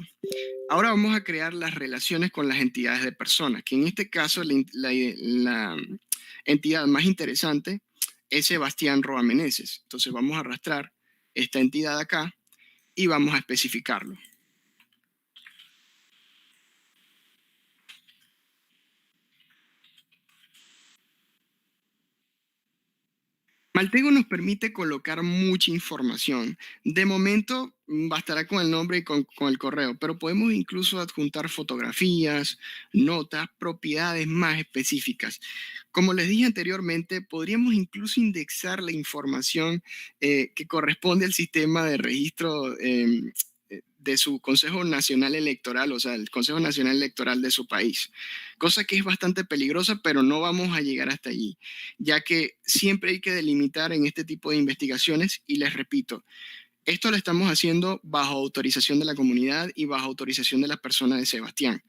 Ahora vamos a crear las relaciones con las entidades de personas, que en este caso la entidad más interesante es Sebastián Roa Meneses. Entonces vamos a arrastrar esta entidad acá y vamos a especificarlo. Maltego nos permite colocar mucha información. De momento bastará con el nombre y con el correo, pero podemos incluso adjuntar fotografías, notas, propiedades más específicas. Como les dije anteriormente, podríamos incluso indexar la información que corresponde al sistema de registro de su Consejo Nacional Electoral, o sea, el Consejo Nacional Electoral de su país, cosa que es bastante peligrosa, pero no vamos a llegar hasta allí, ya que siempre hay que delimitar en este tipo de investigaciones y les repito, esto lo estamos haciendo bajo autorización de la comunidad y bajo autorización de las personas de Sebastián,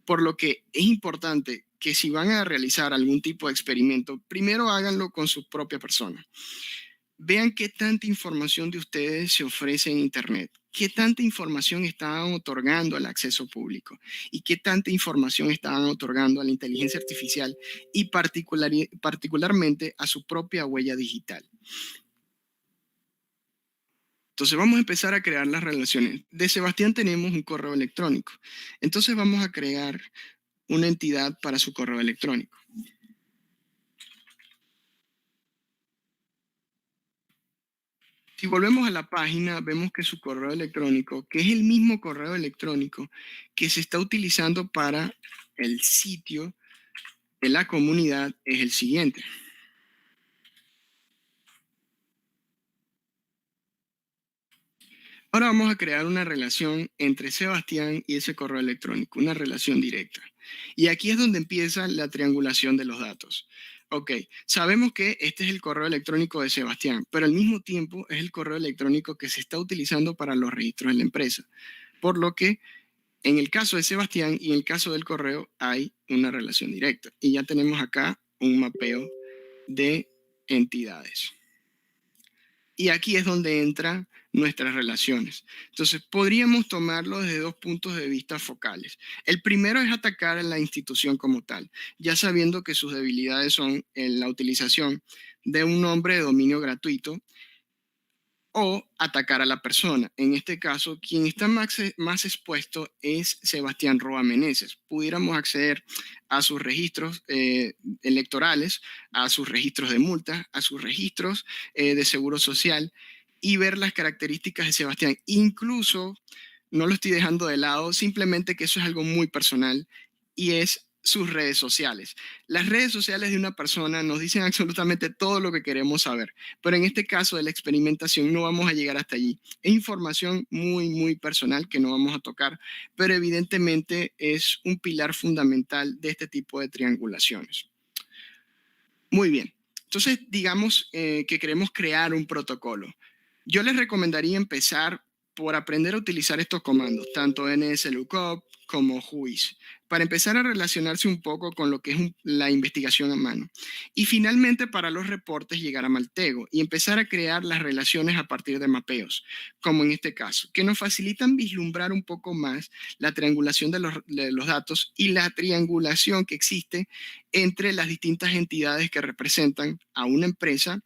por lo que es importante que si van a realizar algún tipo de experimento, primero háganlo con su propia persona. Vean qué tanta información de ustedes se ofrece en Internet, qué tanta información estaban otorgando al acceso público y qué tanta información estaban otorgando a la inteligencia artificial y particularmente a su propia huella digital. Entonces vamos a empezar a crear las relaciones. De Sebastián tenemos un correo electrónico. Entonces vamos a crear una entidad para su correo electrónico. Si volvemos a la página, vemos que su correo electrónico, que es el mismo correo electrónico que se está utilizando para el sitio de la comunidad, es el siguiente. Ahora vamos a crear una relación entre Sebastián y ese correo electrónico, una relación directa. Y aquí es donde empieza la triangulación de los datos. Ok, sabemos que este es el correo electrónico de Sebastián, pero al mismo tiempo es el correo electrónico que se está utilizando para los registros de la empresa. Por lo que en el caso de Sebastián y en el caso del correo hay una relación directa. Y ya tenemos acá un mapeo de entidades. Y aquí es donde entran nuestras relaciones. Entonces, podríamos tomarlo desde dos puntos de vista focales. El primero es atacar a la institución como tal, ya sabiendo que sus debilidades son en la utilización de un nombre de dominio gratuito o atacar a la persona. En este caso, quien está más expuesto es Sebastián Roa Meneses. Pudiéramos acceder a sus registros electorales, a sus registros de multas, a sus registros de seguro social y ver las características de Sebastián. Incluso, no lo estoy dejando de lado, simplemente que eso es algo muy personal y es sus redes sociales. Las redes sociales de una persona nos dicen absolutamente todo lo que queremos saber, pero en este caso de la experimentación no vamos a llegar hasta allí. Es información muy, muy personal que no vamos a tocar, pero evidentemente es un pilar fundamental de este tipo de triangulaciones. Muy bien, entonces digamos que queremos crear un protocolo. Yo les recomendaría empezar por aprender a utilizar estos comandos, tanto NSLOOKUP como WHOIS, para empezar a relacionarse un poco con lo que es la investigación a mano. Y finalmente para los reportes llegar a Maltego y empezar a crear las relaciones a partir de mapeos, como en este caso, que nos facilitan vislumbrar un poco más la triangulación de los datos y la triangulación que existe entre las distintas entidades que representan a una empresa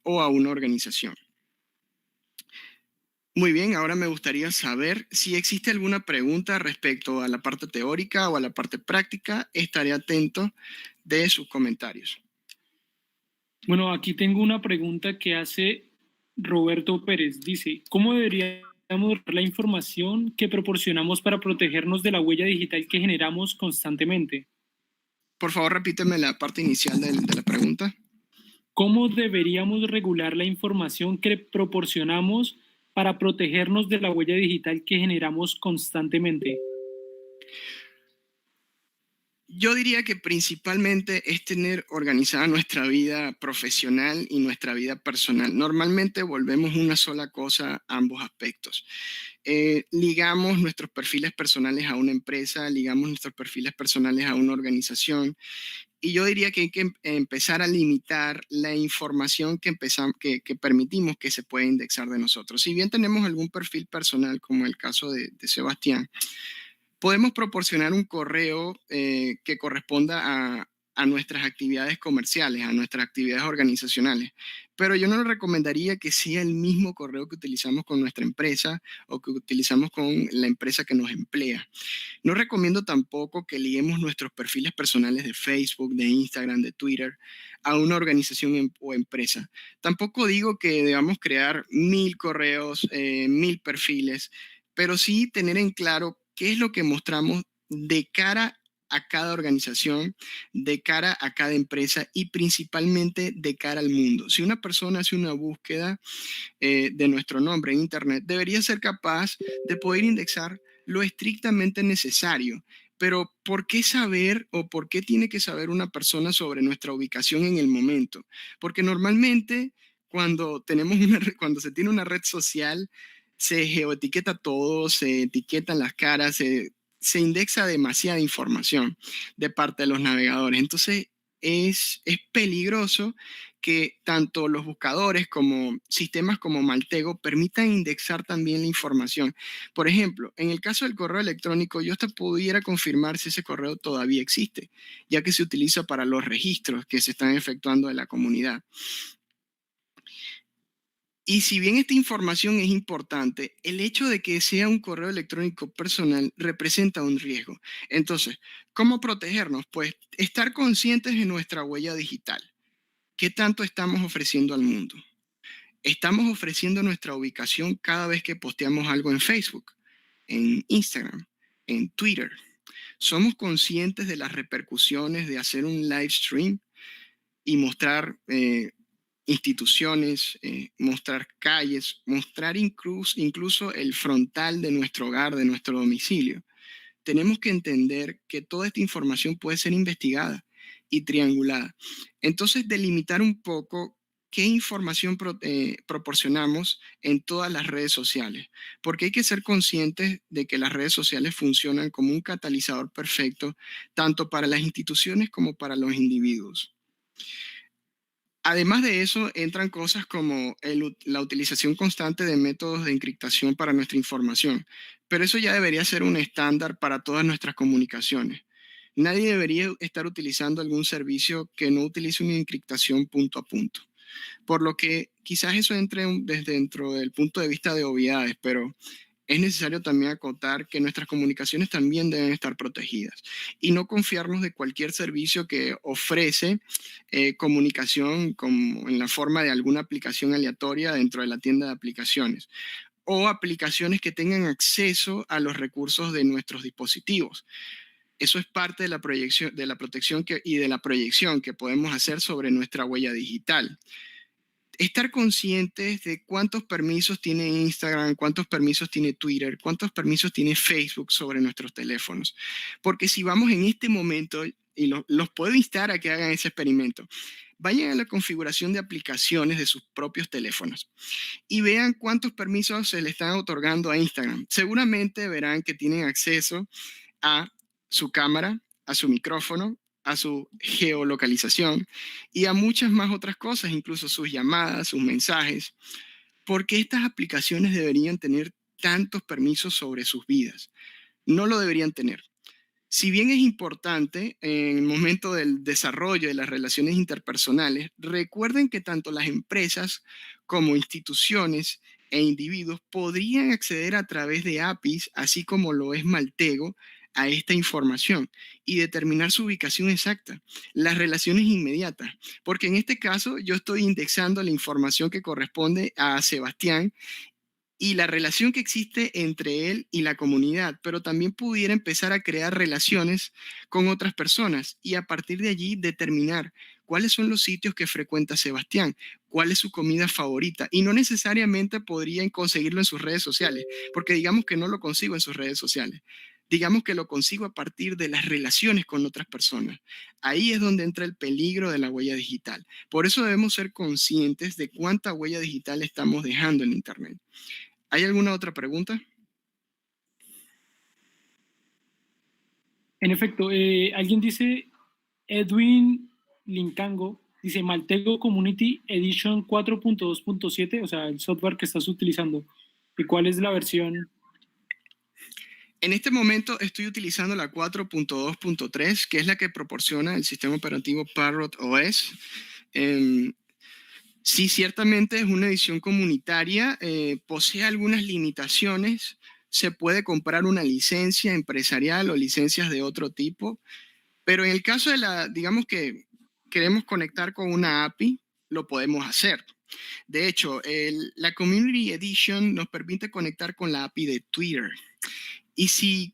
o a una organización. Muy bien, ahora me gustaría saber si existe alguna pregunta respecto a la parte teórica o a la parte práctica. Estaré atento de sus comentarios. Bueno, aquí tengo una pregunta que hace Roberto Pérez. Dice, ¿cómo deberíamos dar la información que proporcionamos para protegernos de la huella digital que generamos constantemente? Por favor, repíteme la parte inicial de la pregunta. ¿Cómo deberíamos regular la información que proporcionamos para protegernos de la huella digital que generamos constantemente? Yo diría que principalmente es tener organizada nuestra vida profesional y nuestra vida personal. Normalmente volvemos una sola cosa ambos aspectos. Ligamos nuestros perfiles personales a una empresa, ligamos nuestros perfiles personales a una organización. Y yo diría que hay que empezar a limitar la información que permitimos que se pueda indexar de nosotros. Si bien tenemos algún perfil personal, como el caso de Sebastián, podemos proporcionar un correo que corresponda a nuestras actividades comerciales, a nuestras actividades organizacionales. pero yo no le recomendaría que sea el mismo correo que utilizamos con nuestra empresa o que utilizamos con la empresa que nos emplea. No recomiendo tampoco que liguemos nuestros perfiles personales de Facebook, de Instagram, de Twitter a una organización o empresa. Tampoco digo que debamos crear 1000 correos, 1000 perfiles, pero sí tener en claro qué es lo que mostramos de cara a cada organización, de cara a cada empresa y principalmente de cara al mundo. Si una persona hace una búsqueda de nuestro nombre en Internet, debería ser capaz de poder indexar lo estrictamente necesario. Pero ¿por qué saber o por qué tiene que saber una persona sobre nuestra ubicación en el momento? Porque normalmente cuando se tiene una red social, se geoetiqueta todo, se etiquetan las caras, se indexa demasiada información de parte de los navegadores. Entonces es peligroso que tanto los buscadores como sistemas como Maltego permitan indexar también la información. Por ejemplo, en el caso del correo electrónico, yo hasta pudiera confirmar si ese correo todavía existe, ya que se utiliza para los registros que se están efectuando de la comunidad. Y si bien esta información es importante, el hecho de que sea un correo electrónico personal representa un riesgo. Entonces, ¿cómo protegernos? Pues estar conscientes de nuestra huella digital. ¿Qué tanto estamos ofreciendo al mundo? Estamos ofreciendo nuestra ubicación cada vez que posteamos algo en Facebook, en Instagram, en Twitter. Somos conscientes de las repercusiones de hacer un live stream y mostrar instituciones, mostrar calles, mostrar incluso el frontal de nuestro hogar, de nuestro domicilio. Tenemos que entender que toda esta información puede ser investigada y triangulada. Entonces, delimitar un poco qué información proporcionamos en todas las redes sociales, porque hay que ser conscientes de que las redes sociales funcionan como un catalizador perfecto, tanto para las instituciones como para los individuos. Además de eso, entran cosas como la utilización constante de métodos de encriptación para nuestra información, pero eso ya debería ser un estándar para todas nuestras comunicaciones. Nadie debería estar utilizando algún servicio que no utilice una encriptación punto a punto. Por lo que quizás eso entre desde dentro del punto de vista de obviedades, pero es necesario también acotar que nuestras comunicaciones también deben estar protegidas y no confiarnos de cualquier servicio que ofrece comunicación como en la forma de alguna aplicación aleatoria dentro de la tienda de aplicaciones o aplicaciones que tengan acceso a los recursos de nuestros dispositivos. Eso es parte de la proyección, de la protección y de la proyección que podemos hacer sobre nuestra huella digital. Estar conscientes de cuántos permisos tiene Instagram, cuántos permisos tiene Twitter, cuántos permisos tiene Facebook sobre nuestros teléfonos. Porque si vamos en este momento, y los puedo instar a que hagan ese experimento, vayan a la configuración de aplicaciones de sus propios teléfonos y vean cuántos permisos se le están otorgando a Instagram. Seguramente verán que tienen acceso a su cámara, a su micrófono, a su geolocalización y a muchas más otras cosas, incluso sus llamadas, sus mensajes. ¿Por qué estas aplicaciones deberían tener tantos permisos sobre sus vidas? No lo deberían tener. Si bien es importante en el momento del desarrollo de las relaciones interpersonales, recuerden que tanto las empresas como instituciones e individuos podrían acceder a través de APIs, así como lo es Maltego, a esta información y determinar su ubicación exacta, las relaciones inmediatas, porque en este caso yo estoy indexando la información que corresponde a Sebastián y la relación que existe entre él y la comunidad, pero también pudiera empezar a crear relaciones con otras personas y a partir de allí determinar cuáles son los sitios que frecuenta Sebastián, cuál es su comida favorita y no necesariamente podrían conseguirlo en sus redes sociales, porque digamos que no lo consigo en sus redes sociales. Digamos que lo consigo a partir de las relaciones con otras personas. Ahí es donde entra el peligro de la huella digital. Por eso debemos ser conscientes de cuánta huella digital estamos dejando en Internet. ¿Hay alguna otra pregunta? En efecto, alguien dice, Edwin Lincango, dice Maltego Community Edition 4.2.7, o sea, el software que estás utilizando. ¿Y cuál es la versión? En este momento estoy utilizando la 4.2.3, que es la que proporciona el sistema operativo Parrot OS. Sí, ciertamente es una edición comunitaria, posee algunas limitaciones. Se puede comprar una licencia empresarial o licencias de otro tipo, pero en el caso de digamos que queremos conectar con una API, lo podemos hacer. De hecho, la Community Edition nos permite conectar con la API de Twitter. Y si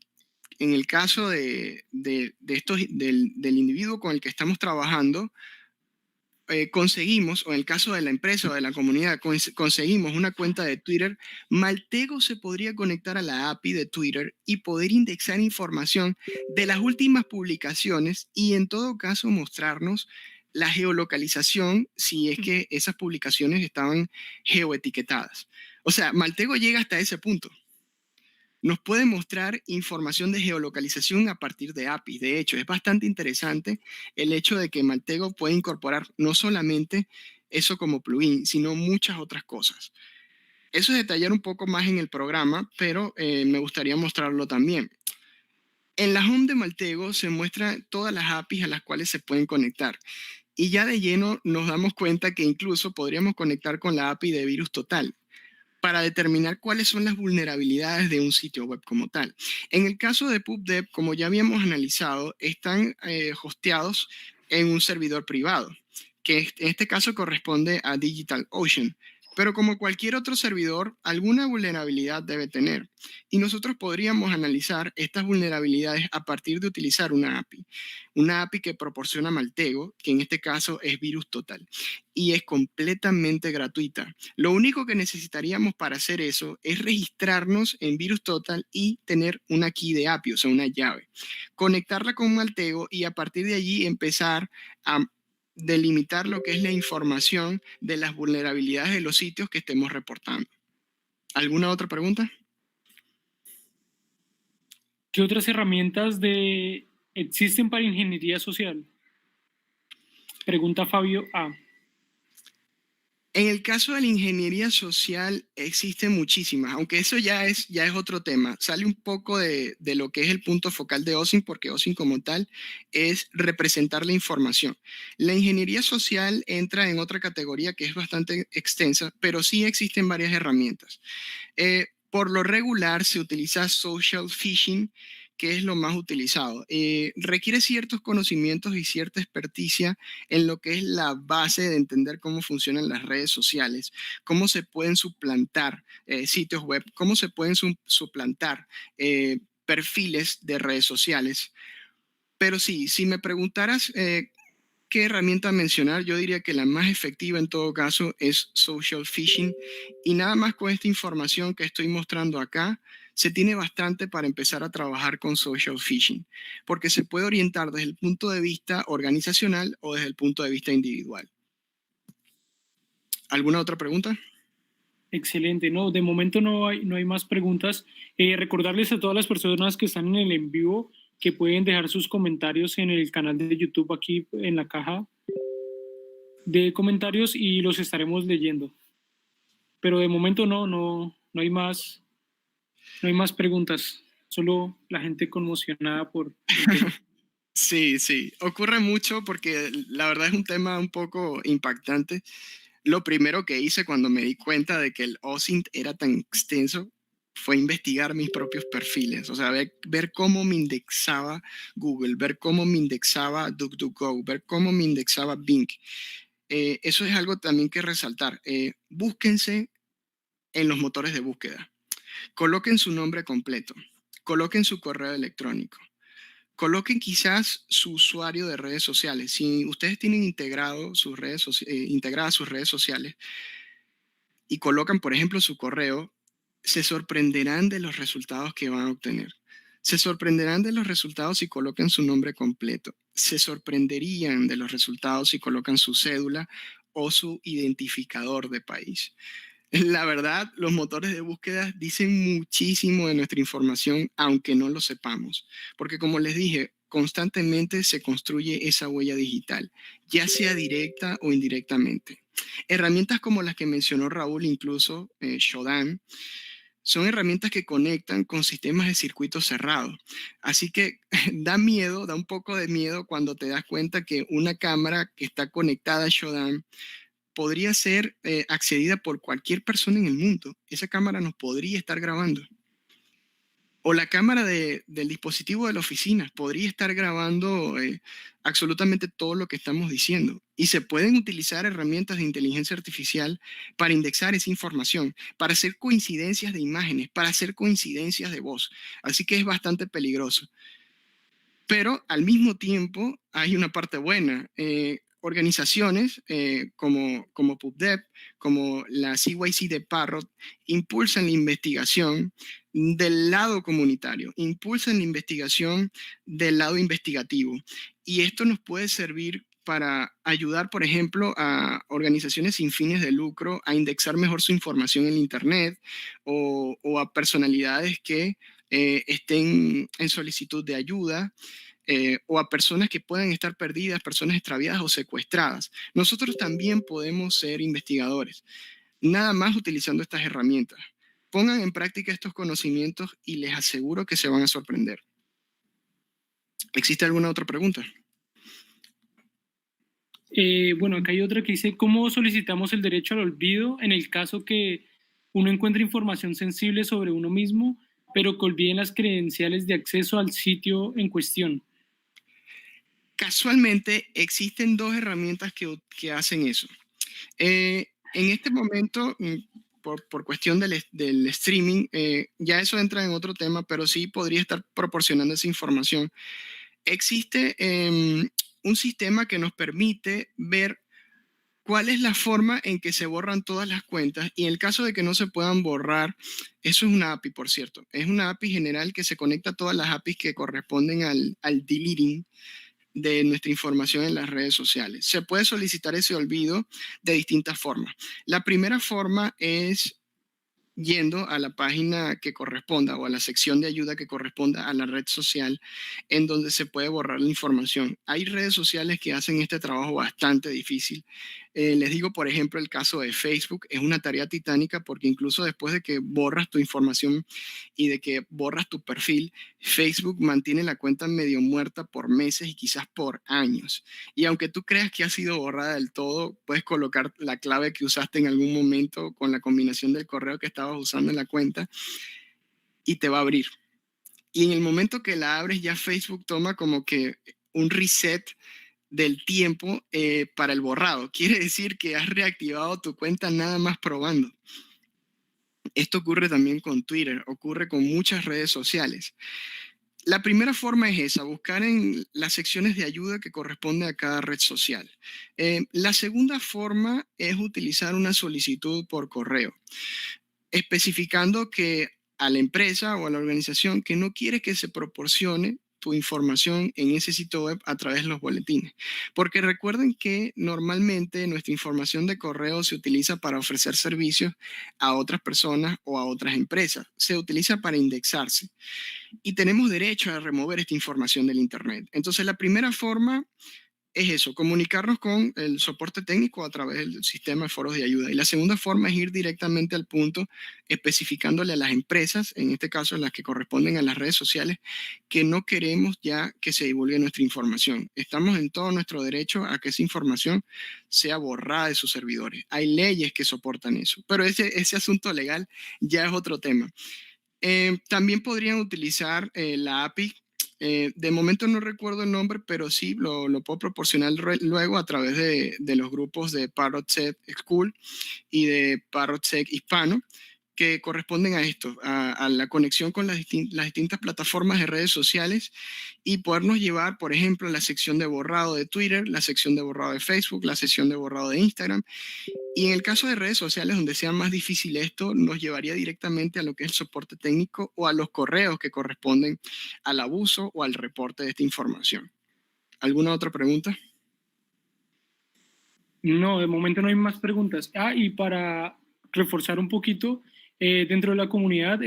en el caso del individuo con el que estamos trabajando, conseguimos, o en el caso de la empresa o de la comunidad, conseguimos una cuenta de Twitter, Maltego se podría conectar a la API de Twitter y poder indexar información de las últimas publicaciones y en todo caso mostrarnos la geolocalización si es que esas publicaciones estaban geoetiquetadas. O sea, Maltego llega hasta ese punto. Nos puede mostrar información de geolocalización a partir de APIs. De hecho, es bastante interesante el hecho de que Maltego puede incorporar no solamente eso como plugin, sino muchas otras cosas. Eso es detallar un poco más en el programa, pero me gustaría mostrarlo también. En la home de Maltego se muestran todas las APIs a las cuales se pueden conectar. Y ya de lleno nos damos cuenta que incluso podríamos conectar con la API de Virus Total para determinar cuáles son las vulnerabilidades de un sitio web como tal. En el caso de PubDev, como ya habíamos analizado, están hosteados en un servidor privado, que en este caso corresponde a DigitalOcean. Pero como cualquier otro servidor, alguna vulnerabilidad debe tener. Y nosotros podríamos analizar estas vulnerabilidades a partir de utilizar una API. Una API que proporciona Maltego, que en este caso es Virus Total. Y es completamente gratuita. Lo único que necesitaríamos para hacer eso es registrarnos en Virus Total y tener una key de API, o sea, una llave. Conectarla con Maltego y a partir de allí empezar a delimitar lo que es la información de las vulnerabilidades de los sitios que estemos reportando. ¿Alguna otra pregunta? ¿Qué otras herramientas existen para ingeniería social? Pregunta Fabio A. En el caso de la ingeniería social existen muchísimas, aunque eso ya es otro tema. Sale un poco de lo que es el punto focal de OSINT, porque OSINT como tal es representar la información. La ingeniería social entra en otra categoría que es bastante extensa, pero sí existen varias herramientas. Por lo regular se utiliza social phishing, que es lo más utilizado. Requiere ciertos conocimientos y cierta experticia en lo que es la base de entender cómo funcionan las redes sociales, cómo se pueden suplantar sitios web, cómo se pueden suplantar perfiles de redes sociales. Pero sí, si me preguntaras qué herramienta mencionar, yo diría que la más efectiva en todo caso es social phishing. Y nada más con esta información que estoy mostrando acá, se tiene bastante para empezar a trabajar con social phishing, porque se puede orientar desde el punto de vista organizacional o desde el punto de vista individual. ¿Alguna otra pregunta? Excelente, no, de momento no hay más preguntas. Recordarles a todas las personas que están en el en vivo que pueden dejar sus comentarios en el canal de YouTube aquí en la caja de comentarios y los estaremos leyendo. Pero de momento no hay más, no hay más preguntas, solo la gente conmocionada por el tema. Sí, sí, ocurre mucho porque la verdad es un tema un poco impactante. Lo primero que hice cuando me di cuenta de que el OSINT era tan extenso fue investigar mis propios perfiles, o sea, ver cómo me indexaba Google, ver cómo me indexaba DuckDuckGo, ver cómo me indexaba Bing. Eso es algo también que resaltar. Búsquense en los motores de búsqueda. Coloquen su nombre completo. Coloquen su correo electrónico. Coloquen quizás su usuario de redes sociales. Si ustedes tienen integradas sus redes sociales y colocan, por ejemplo, su correo, se sorprenderán de los resultados que van a obtener. Se sorprenderán de los resultados si colocan su nombre completo. Se sorprenderían de los resultados si colocan su cédula o su identificador de país. La verdad, los motores de búsqueda dicen muchísimo de nuestra información, aunque no lo sepamos, porque como les dije, constantemente se construye esa huella digital, ya sea directa o indirectamente. Herramientas como las que mencionó Raúl, incluso Shodan, son herramientas que conectan con sistemas de circuito cerrado. Así que da miedo, da un poco de miedo cuando te das cuenta que una cámara que está conectada a Shodan podría ser accedida por cualquier persona en el mundo. Esa cámara nos podría estar grabando. O la cámara del dispositivo de la oficina podría estar grabando absolutamente todo lo que estamos diciendo. Y se pueden utilizar herramientas de inteligencia artificial para indexar esa información, para hacer coincidencias de imágenes, para hacer coincidencias de voz. Así que es bastante peligroso. Pero al mismo tiempo hay una parte buena. Organizaciones como PubDev, como la CYC de Parrot, impulsan la investigación del lado comunitario, impulsan la investigación del lado investigativo. Y esto nos puede servir para ayudar, por ejemplo, a organizaciones sin fines de lucro a indexar mejor su información en Internet o a personalidades que estén en solicitud de ayuda. O a personas que puedan estar perdidas, personas extraviadas o secuestradas. Nosotros también podemos ser investigadores, nada más utilizando estas herramientas. Pongan en práctica estos conocimientos y les aseguro que se van a sorprender. ¿Existe alguna otra pregunta? Bueno, acá hay otra que dice, ¿cómo solicitamos el derecho al olvido en el caso que uno encuentre información sensible sobre uno mismo, pero que olviden las credenciales de acceso al sitio en cuestión? Casualmente existen dos herramientas que hacen eso. En este momento, por cuestión del streaming, ya eso entra en otro tema, pero sí podría estar proporcionando esa información. Existe un sistema que nos permite ver cuál es la forma en que se borran todas las cuentas y en el caso de que no se puedan borrar, eso es una API, por cierto. Es una API general que se conecta a todas las APIs que corresponden al deleting de nuestra información en las redes sociales. Se puede solicitar ese olvido de distintas formas. La primera forma es yendo a la página que corresponda o a la sección de ayuda que corresponda a la red social en donde se puede borrar la información. Hay redes sociales que hacen este trabajo bastante difícil. Les digo, por ejemplo, el caso de Facebook. Es una tarea titánica porque incluso después de que borras tu información y de que borras tu perfil, Facebook mantiene la cuenta medio muerta por meses y quizás por años. Y aunque tú creas que ha sido borrada del todo, puedes colocar la clave que usaste en algún momento con la combinación del correo que estabas usando en la cuenta y te va a abrir. Y en el momento que la abres, ya Facebook toma como que un reset del tiempo para el borrado. Quiere decir que has reactivado tu cuenta nada más probando. Esto ocurre también con Twitter, ocurre con muchas redes sociales. La primera forma es esa, buscar en las secciones de ayuda que corresponde a cada red social. La segunda forma es utilizar una solicitud por correo, especificando que a la empresa o a la organización que no quiere que se proporcione tu información en ese sitio web a través de los boletines. Porque recuerden que normalmente nuestra información de correo se utiliza para ofrecer servicios a otras personas o a otras empresas. Se utiliza para indexarse y tenemos derecho a remover esta información del Internet. Entonces, la primera forma es eso, comunicarnos con el soporte técnico a través del sistema de foros de ayuda. Y la segunda forma es ir directamente al punto, especificándole a las empresas, en este caso las que corresponden a las redes sociales, que no queremos ya que se divulgue nuestra información. Estamos en todo nuestro derecho a que esa información sea borrada de sus servidores. Hay leyes que soportan eso, pero ese asunto legal ya es otro tema. También podrían utilizar la API. De momento no recuerdo el nombre, pero sí lo puedo proporcionar luego a través de los grupos de ParrotSec School y de ParrotSec Hispano, que corresponden a esto, a la conexión con las distintas plataformas de redes sociales y podernos llevar, por ejemplo, la sección de borrado de Twitter, la sección de borrado de Facebook, la sección de borrado de Instagram. Y en el caso de redes sociales donde sea más difícil esto, nos llevaría directamente a lo que es el soporte técnico o a los correos que corresponden al abuso o al reporte de esta información. ¿Alguna otra pregunta? No, de momento no hay más preguntas. Y para reforzar un poquito, dentro de la comunidad,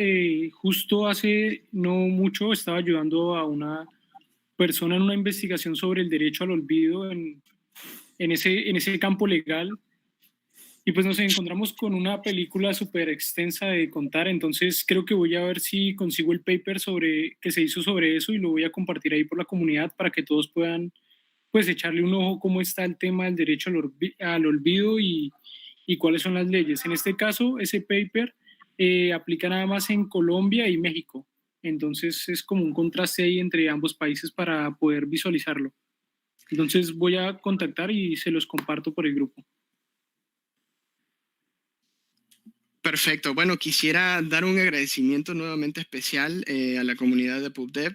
justo hace no mucho estaba ayudando a una persona en una investigación sobre el derecho al olvido en ese campo legal. Y pues nos encontramos con una película súper extensa de contar, entonces creo que voy a ver si consigo el paper que se hizo sobre eso y lo voy a compartir ahí por la comunidad para que todos puedan pues echarle un ojo cómo está el tema del derecho al olvido y cuáles son las leyes. En este caso, ese paper aplica nada más en Colombia y México. Entonces es como un contraste ahí entre ambos países para poder visualizarlo. Entonces voy a contactar y se los comparto por el grupo. Perfecto. Bueno, quisiera dar un agradecimiento nuevamente especial a la comunidad de PubDev.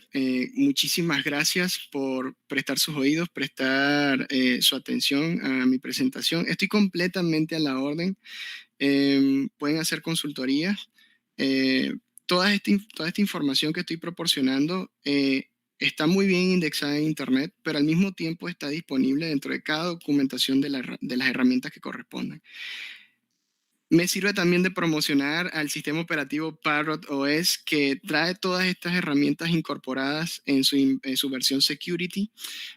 Muchísimas gracias por prestar sus oídos, prestar su atención a mi presentación. Estoy completamente a la orden. Pueden hacer consultorías. Toda esta información que estoy proporcionando está muy bien indexada en Internet, pero al mismo tiempo está disponible dentro de cada documentación de las herramientas que correspondan. Me sirve también de promocionar al sistema operativo Parrot OS, que trae todas estas herramientas incorporadas en su versión Security,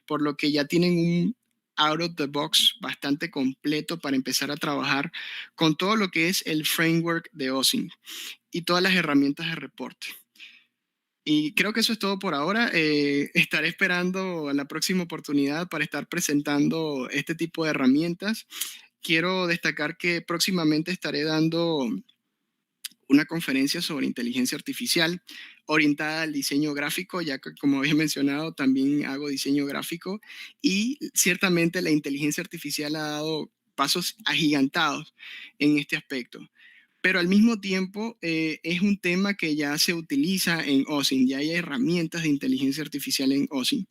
por lo que ya tienen un out of the box bastante completo para empezar a trabajar con todo lo que es el framework de OSINT y todas las herramientas de reporte. Y creo que eso es todo por ahora. Estaré esperando a la próxima oportunidad para estar presentando este tipo de herramientas. Quiero destacar que próximamente estaré dando una conferencia sobre inteligencia artificial orientada al diseño gráfico, ya que como había mencionado, también hago diseño gráfico y ciertamente la inteligencia artificial ha dado pasos agigantados en este aspecto. Pero al mismo tiempo es un tema que ya se utiliza en OSINT, ya hay herramientas de inteligencia artificial en OSINT.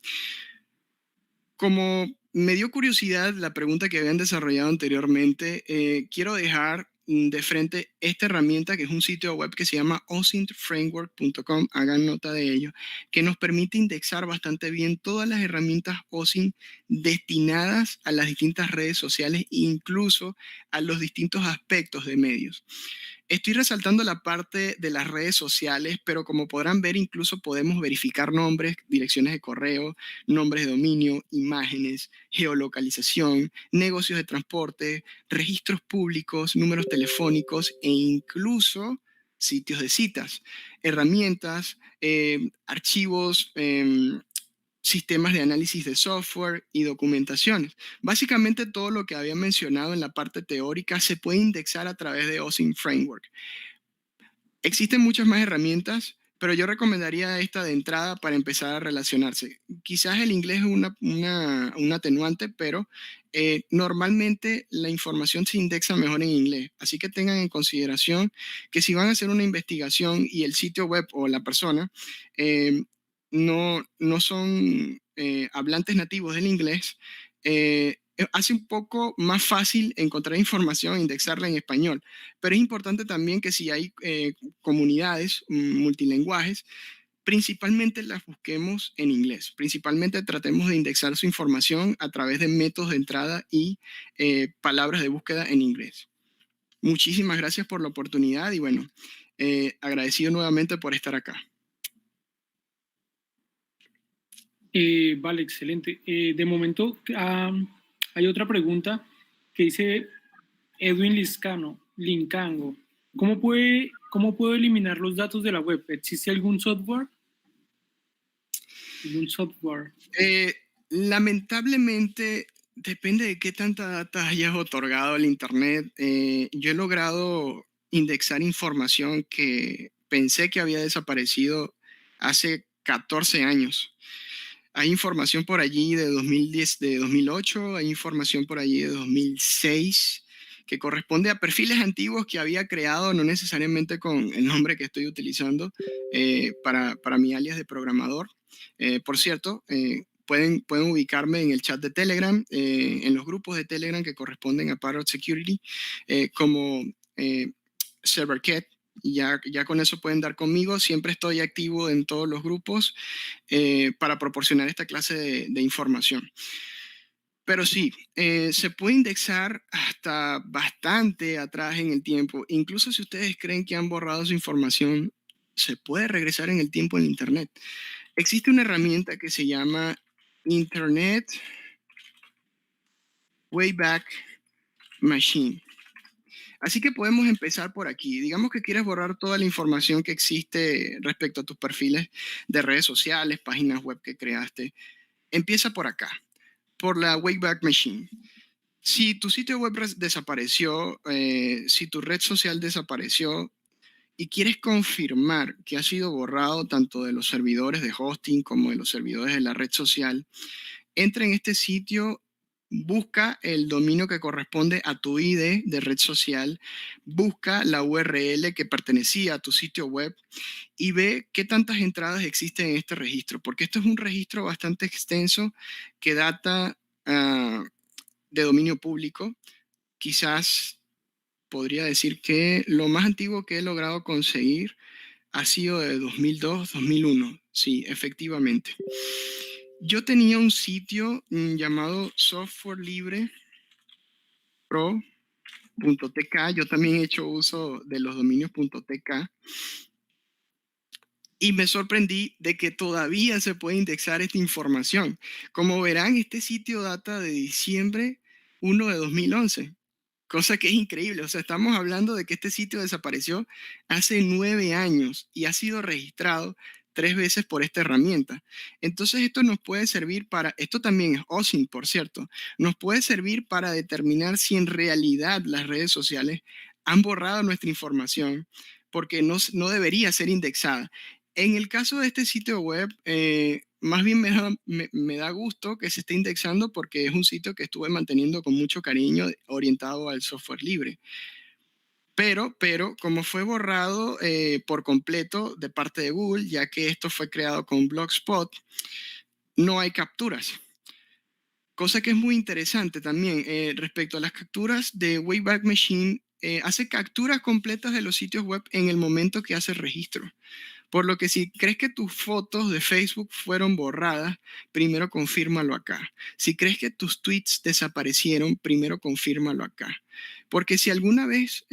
Como me dio curiosidad la pregunta que habían desarrollado anteriormente, quiero dejar de frente esta herramienta que es un sitio web que se llama osintframework.com, hagan nota de ello, que nos permite indexar bastante bien todas las herramientas OSINT destinadas a las distintas redes sociales e incluso a los distintos aspectos de medios. Estoy resaltando la parte de las redes sociales, pero como podrán ver, incluso podemos verificar nombres, direcciones de correo, nombres de dominio, imágenes, geolocalización, negocios de transporte, registros públicos, números telefónicos e incluso sitios de citas, herramientas, archivos, sistemas de análisis de software y documentaciones. Básicamente todo lo que había mencionado en la parte teórica se puede indexar a través de OSINT Framework. Existen muchas más herramientas, pero yo recomendaría esta de entrada para empezar a relacionarse. Quizás el inglés es un atenuante, pero normalmente la información se indexa mejor en inglés. Así que tengan en consideración que si van a hacer una investigación y el sitio web o la persona no son hablantes nativos del inglés, hace un poco más fácil encontrar información e indexarla en español. Pero es importante también que si hay comunidades multilingües, principalmente las busquemos en inglés. Principalmente tratemos de indexar su información a través de métodos de entrada y palabras de búsqueda en inglés. Muchísimas gracias por la oportunidad y bueno, agradecido nuevamente por estar acá. Vale, excelente. De momento hay otra pregunta que dice Edwin Lincango. ¿Cómo puedo eliminar los datos de la web? ¿Existe algún software? Lamentablemente, depende de qué tanta data hayas otorgado al Internet. Yo he logrado indexar información que pensé que había desaparecido hace 14 años. Hay información por allí de 2010, de 2008, hay información por allí de 2006 que corresponde a perfiles antiguos que había creado, no necesariamente con el nombre que estoy utilizando para mi alias de programador. Por cierto, pueden ubicarme en el chat de Telegram, en los grupos de Telegram que corresponden a Parrot Security, como ServerKit. Ya con eso pueden dar conmigo. Siempre estoy activo en todos los grupos para proporcionar esta clase de información. Pero sí, se puede indexar hasta bastante atrás en el tiempo. Incluso si ustedes creen que han borrado su información, se puede regresar en el tiempo en Internet. Existe una herramienta que se llama Internet Wayback Machine. Así que podemos empezar por aquí. Digamos que quieres borrar toda la información que existe respecto a tus perfiles de redes sociales, páginas web que creaste. Empieza por acá. por la Wayback Machine. Si tu sitio web desapareció, si tu red social desapareció y quieres confirmar que ha sido borrado tanto de los servidores de hosting como de los servidores de la red social, entra en este sitio, busca el dominio que corresponde a tu ID de red social, busca la URL que pertenecía a tu sitio web y ve qué tantas entradas existen en este registro, porque esto es un registro bastante extenso que data de dominio público. Quizás podría decir que lo más antiguo que he logrado conseguir ha sido de 2002, 2001. Sí, efectivamente. Yo tenía un sitio llamado Software Libre Pro.tk. Yo también he hecho uso de los dominios .tk. Y me sorprendí de que todavía se puede indexar esta información. Como verán, este sitio data de diciembre 1 de 2011. Cosa que es increíble. O sea, estamos hablando de que este sitio desapareció hace 9 años y ha sido registrado 3 veces por esta herramienta. Entonces esto nos puede servir para, esto también es OSINT, por cierto, nos puede servir para determinar si en realidad las redes sociales han borrado nuestra información porque no debería ser indexada. En el caso de este sitio web, más bien me da gusto que se esté indexando porque es un sitio que estuve manteniendo con mucho cariño orientado al software libre. Pero como fue borrado por completo de parte de Google, ya que esto fue creado con Blogspot, no hay capturas. Cosa que es muy interesante también respecto a las capturas de Wayback Machine, hace capturas completas de los sitios web en el momento que hace el registro. Por lo que si crees que tus fotos de Facebook fueron borradas, primero confírmalo acá. Si crees que tus tweets desaparecieron, primero confírmalo acá. Porque si alguna vez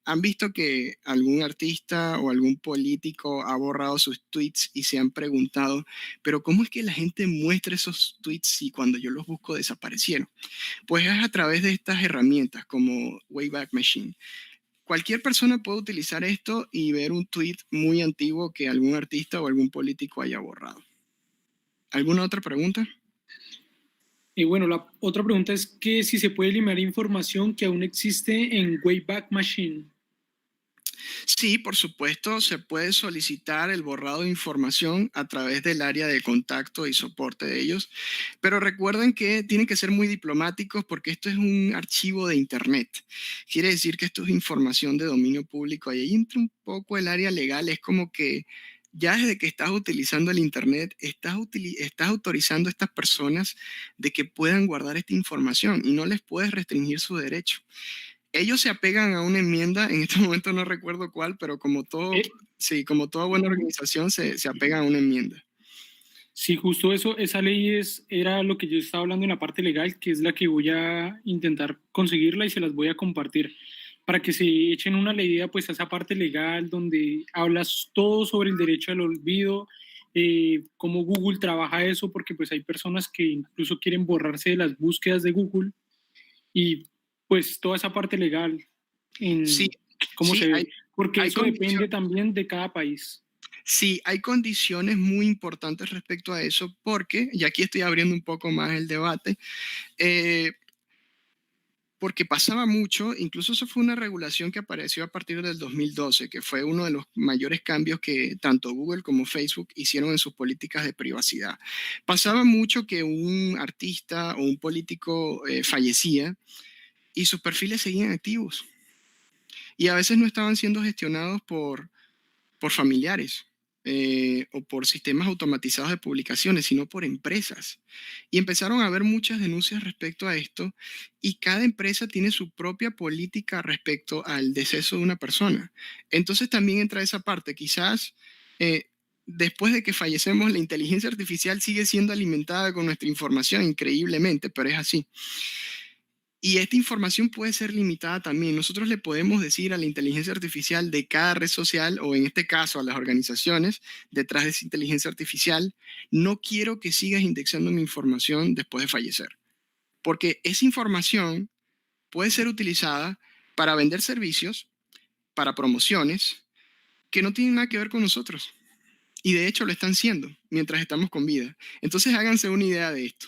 han visto que algún artista o algún político ha borrado sus tweets y se han preguntado, pero ¿cómo es que la gente muestra esos tweets si cuando yo los busco desaparecieron? Pues es a través de estas herramientas como Wayback Machine. Cualquier persona puede utilizar esto y ver un tweet muy antiguo que algún artista o algún político haya borrado. ¿Alguna otra pregunta? Y bueno, la otra pregunta es que si se puede eliminar información que aún existe en Wayback Machine. Sí, por supuesto, se puede solicitar el borrado de información a través del área de contacto y soporte de ellos, pero recuerden que tienen que ser muy diplomáticos porque esto es un archivo de Internet. Quiere decir que esto es información de dominio público. Ahí entra un poco el área legal, es como que ya desde que estás utilizando el Internet, estás autorizando a estas personas de que puedan guardar esta información y no les puedes restringir su derecho. Ellos se apegan a una enmienda, en este momento no recuerdo cuál, pero como todo, sí, como toda buena organización se apega a una enmienda. Sí, justo eso, esa ley era lo que yo estaba hablando en la parte legal, que es la que voy a intentar conseguirla y se las voy a compartir para que se echen una leída pues a esa parte legal donde hablas todo sobre el derecho al olvido, cómo Google trabaja eso, porque pues hay personas que incluso quieren borrarse de las búsquedas de Google y pues toda esa parte legal en Sí, cómo sí, se ve, porque hay eso depende también de cada país. Sí, hay condiciones muy importantes respecto a eso, porque, y aquí estoy abriendo un poco más el debate, porque pasaba mucho, incluso eso fue una regulación que apareció a partir del 2012, que fue uno de los mayores cambios que tanto Google como Facebook hicieron en sus políticas de privacidad. Pasaba mucho que un artista o un político fallecía y sus perfiles seguían activos y a veces no estaban siendo gestionados por familiares o por sistemas automatizados de publicaciones, sino por empresas. Y empezaron a haber muchas denuncias respecto a esto y cada empresa tiene su propia política respecto al deceso de una persona. Entonces también entra esa parte. Quizás después de que fallecemos, la inteligencia artificial sigue siendo alimentada con nuestra información increíblemente, pero es así. Y esta información puede ser limitada también. Nosotros le podemos decir a la inteligencia artificial de cada red social, o en este caso a las organizaciones detrás de esa inteligencia artificial, no quiero que sigas indexando mi información después de fallecer. Porque esa información puede ser utilizada para vender servicios, para promociones, que no tienen nada que ver con nosotros. Y de hecho lo están siendo mientras estamos con vida. Entonces háganse una idea de esto.